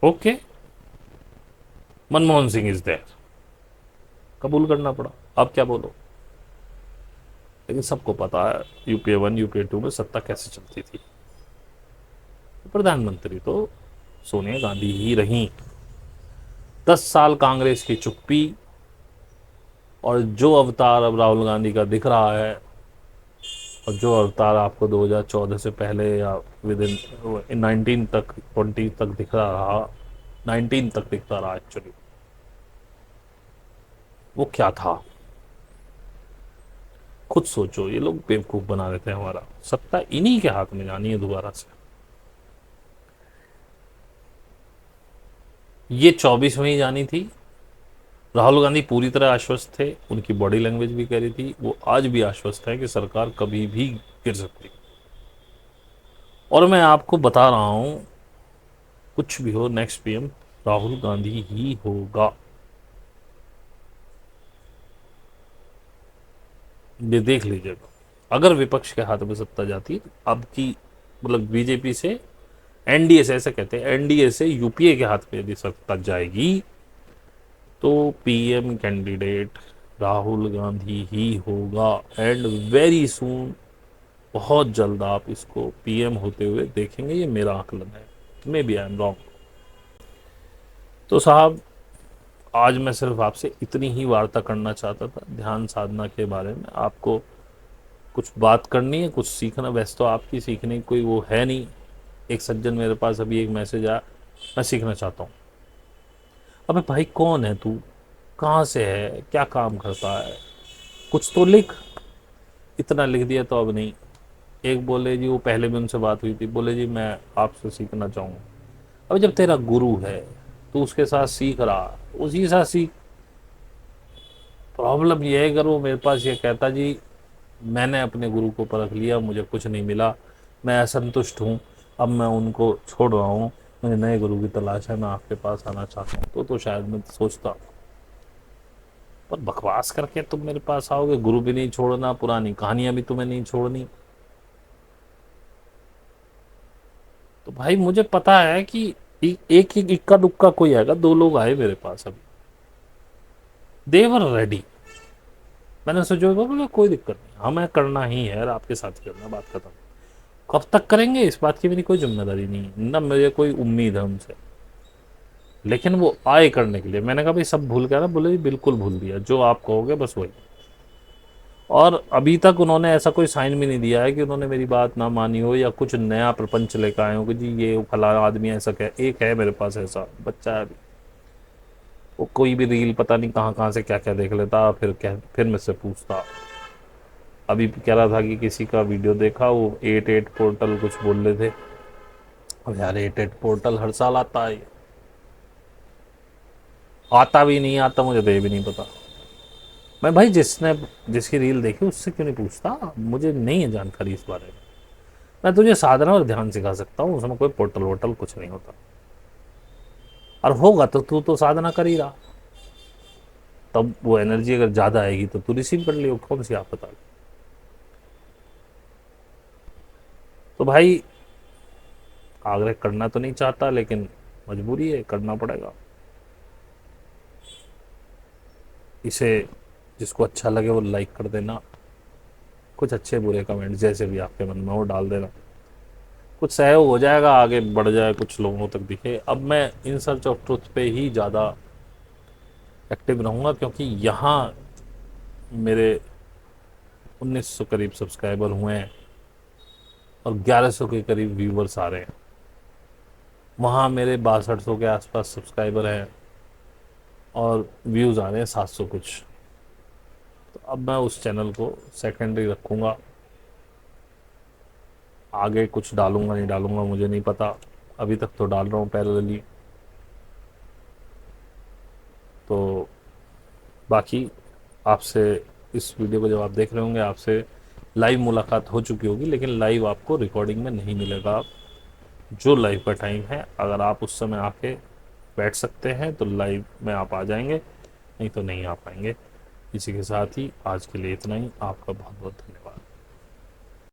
Okay, Manmohan Singh is there, कबूल करना पड़ा, अब क्या बोलो। लेकिन सबको पता है यूपीए 1 यूपीए 2 में सत्ता कैसे चलती थी। प्रधानमंत्री तो सोनिया गांधी ही रही। 10 साल कांग्रेस की चुप्पी, और जो अवतार अब राहुल गांधी का दिख रहा है, और जो अवतार आपको 2014 से पहले या विद इन 19 तक 20 तक दिख रहा, 19 तक दिखता रहा एक्चुअली, वो क्या था? खुद सोचो। ये लोग बेवकूफ बना देते हैं हमारा। सत्ता इन्हीं के हाथ में जानी है दोबारा से। ये 24 में ही जानी थी। राहुल गांधी पूरी तरह आश्वस्त थे, उनकी बॉडी लैंग्वेज भी कह रही थी, वो आज भी आश्वस्त है कि सरकार कभी भी गिर सकती। और मैं आपको बता रहा हूं, कुछ भी हो नेक्स्ट पीएम राहुल गांधी ही होगा। ये देख लीजिएगा। अगर विपक्ष के हाथ में सत्ता जाती, अब की मतलब बीजेपी से एनडीए से, ऐसे कहते हैं एनडीए से यूपीए के हाथ में यदि सत्ता जाएगी, तो पीएम कैंडिडेट राहुल गांधी ही होगा। एंड वेरी सून, बहुत जल्द आप इसको पीएम होते हुए देखेंगे। ये मेरा आकलन है, maybe I am wrong. तो साहब, आज मैं सिर्फ आपसे इतनी ही वार्ता करना चाहता था ध्यान साधना के बारे में। आपको कुछ बात करनी है, कुछ सीखना, वैसे तो आपकी सीखने की कोई वो है नहीं। एक सज्जन मेरे पास अभी एक मैसेज आया, मैं सीखना चाहता हूँ। अबे भाई कौन है तू, कहाँ से है, क्या काम करता है, कुछ तो लिख। इतना लिख दिया तो अब नहीं। एक बोले जी, वो पहले भी उनसे बात हुई थी, बोले जी मैं आपसे सीखना चाहूँगा। अब जब तेरा गुरु है तो उसके साथ सीख रहा, उसी के साथ सीख। प्रॉब्लम यह है, अगर वो मेरे पास ये कहता जी मैंने अपने गुरु को परख लिया, मुझे कुछ नहीं मिला, मैं असंतुष्ट हूँ, अब मैं उनको छोड़ रहा हूँ, मुझे नए गुरु की तलाश है, मैं आपके पास आना चाहता हूँ, तो शायद मैं सोचता। पर बकवास करके तुम मेरे पास आओगे, गुरु भी नहीं छोड़ना, पुरानी कहानियां भी तुम्हें नहीं छोड़नी। तो भाई मुझे पता है कि एक एक इक्का दुक्का कोई आएगा। 2 लोग आए मेरे पास अभी, देवर रेडी। मैंने सोचा बोला कोई दिक्कत नहीं, हमें करना ही है यार, आपके साथ करना, बात खत्म। कब तक करेंगे इस बात की मेरी कोई जिम्मेदारी नहीं है, ना मुझे कोई उम्मीद है उनसे। लेकिन वो आए करने के लिए। मैंने कहा भाई सब भूल गया ना? बोले जी बिल्कुल भूल दिया, जो आप कहोगे बस वही। और अभी तक उन्होंने ऐसा कोई साइन भी नहीं दिया है कि उन्होंने मेरी बात ना मानी हो या कुछ नया प्रपंच लेकर आए हो कि जी ये फला आदमी ऐसा कह। एक है मेरे पास ऐसा बच्चा है अभी, वो कोई भी रील पता नहीं कहाँ कहाँ से क्या क्या देख लेता, फिर मुझसे पूछता। अभी कह रहा था कि किसी का वीडियो देखा, वो 88 पोर्टल कुछ बोल रहे थे। अब यार 88 पोर्टल हर साल आता है, आता भी नहीं आता मुझे तो ये भी नहीं पता। मैं भाई जिसकी रील देखी उससे क्यों नहीं पूछता? मुझे नहीं है जानकारी इस बारे में। मैं तुझे साधना और ध्यान सिखा सकता हूँ, उसमें कोई पोर्टल वोटल कुछ नहीं होता। और होगा तो तू तो साधना कर ही रहा, तब वो एनर्जी अगर ज़्यादा आएगी तो तू रिसीव कर लियो, कौन सी आफत आ गई। तो भाई आग्रह करना तो नहीं चाहता, लेकिन मजबूरी है, करना पड़ेगा इसे। जिसको अच्छा लगे वो लाइक कर देना, कुछ अच्छे बुरे कमेंट जैसे भी आपके मन में हो डाल देना, कुछ सहयोग हो जाएगा, आगे बढ़ जाए, कुछ लोगों तक दिखे। अब मैं इन सर्च ऑफ ट्रुथ पे ही ज़्यादा एक्टिव रहूँगा, क्योंकि यहाँ मेरे 1900 करीब सब्सक्राइबर हुए हैं और 1100 के करीब व्यूवर्स आ रहे हैं। वहाँ मेरे 6200 के आसपास सब्सक्राइबर हैं और व्यूज़ आ रहे हैं 700 कुछ। तो अब मैं उस चैनल को सेकेंडरी रखूँगा, आगे कुछ डालूँगा नहीं डालूँगा मुझे नहीं पता, अभी तक तो डाल रहा हूँ पैरेलली। तो बाकी आपसे इस वीडियो को जब आप देख रहे होंगे, आपसे लाइव मुलाकात हो चुकी होगी, लेकिन लाइव आपको रिकॉर्डिंग में नहीं मिलेगा। जो लाइव का टाइम है, अगर आप उस समय आके बैठ सकते हैं तो लाइव में आप आ जाएंगे, नहीं तो नहीं आ पाएंगे। इसी के साथ ही आज के लिए इतना ही। आपका बहुत बहुत धन्यवाद।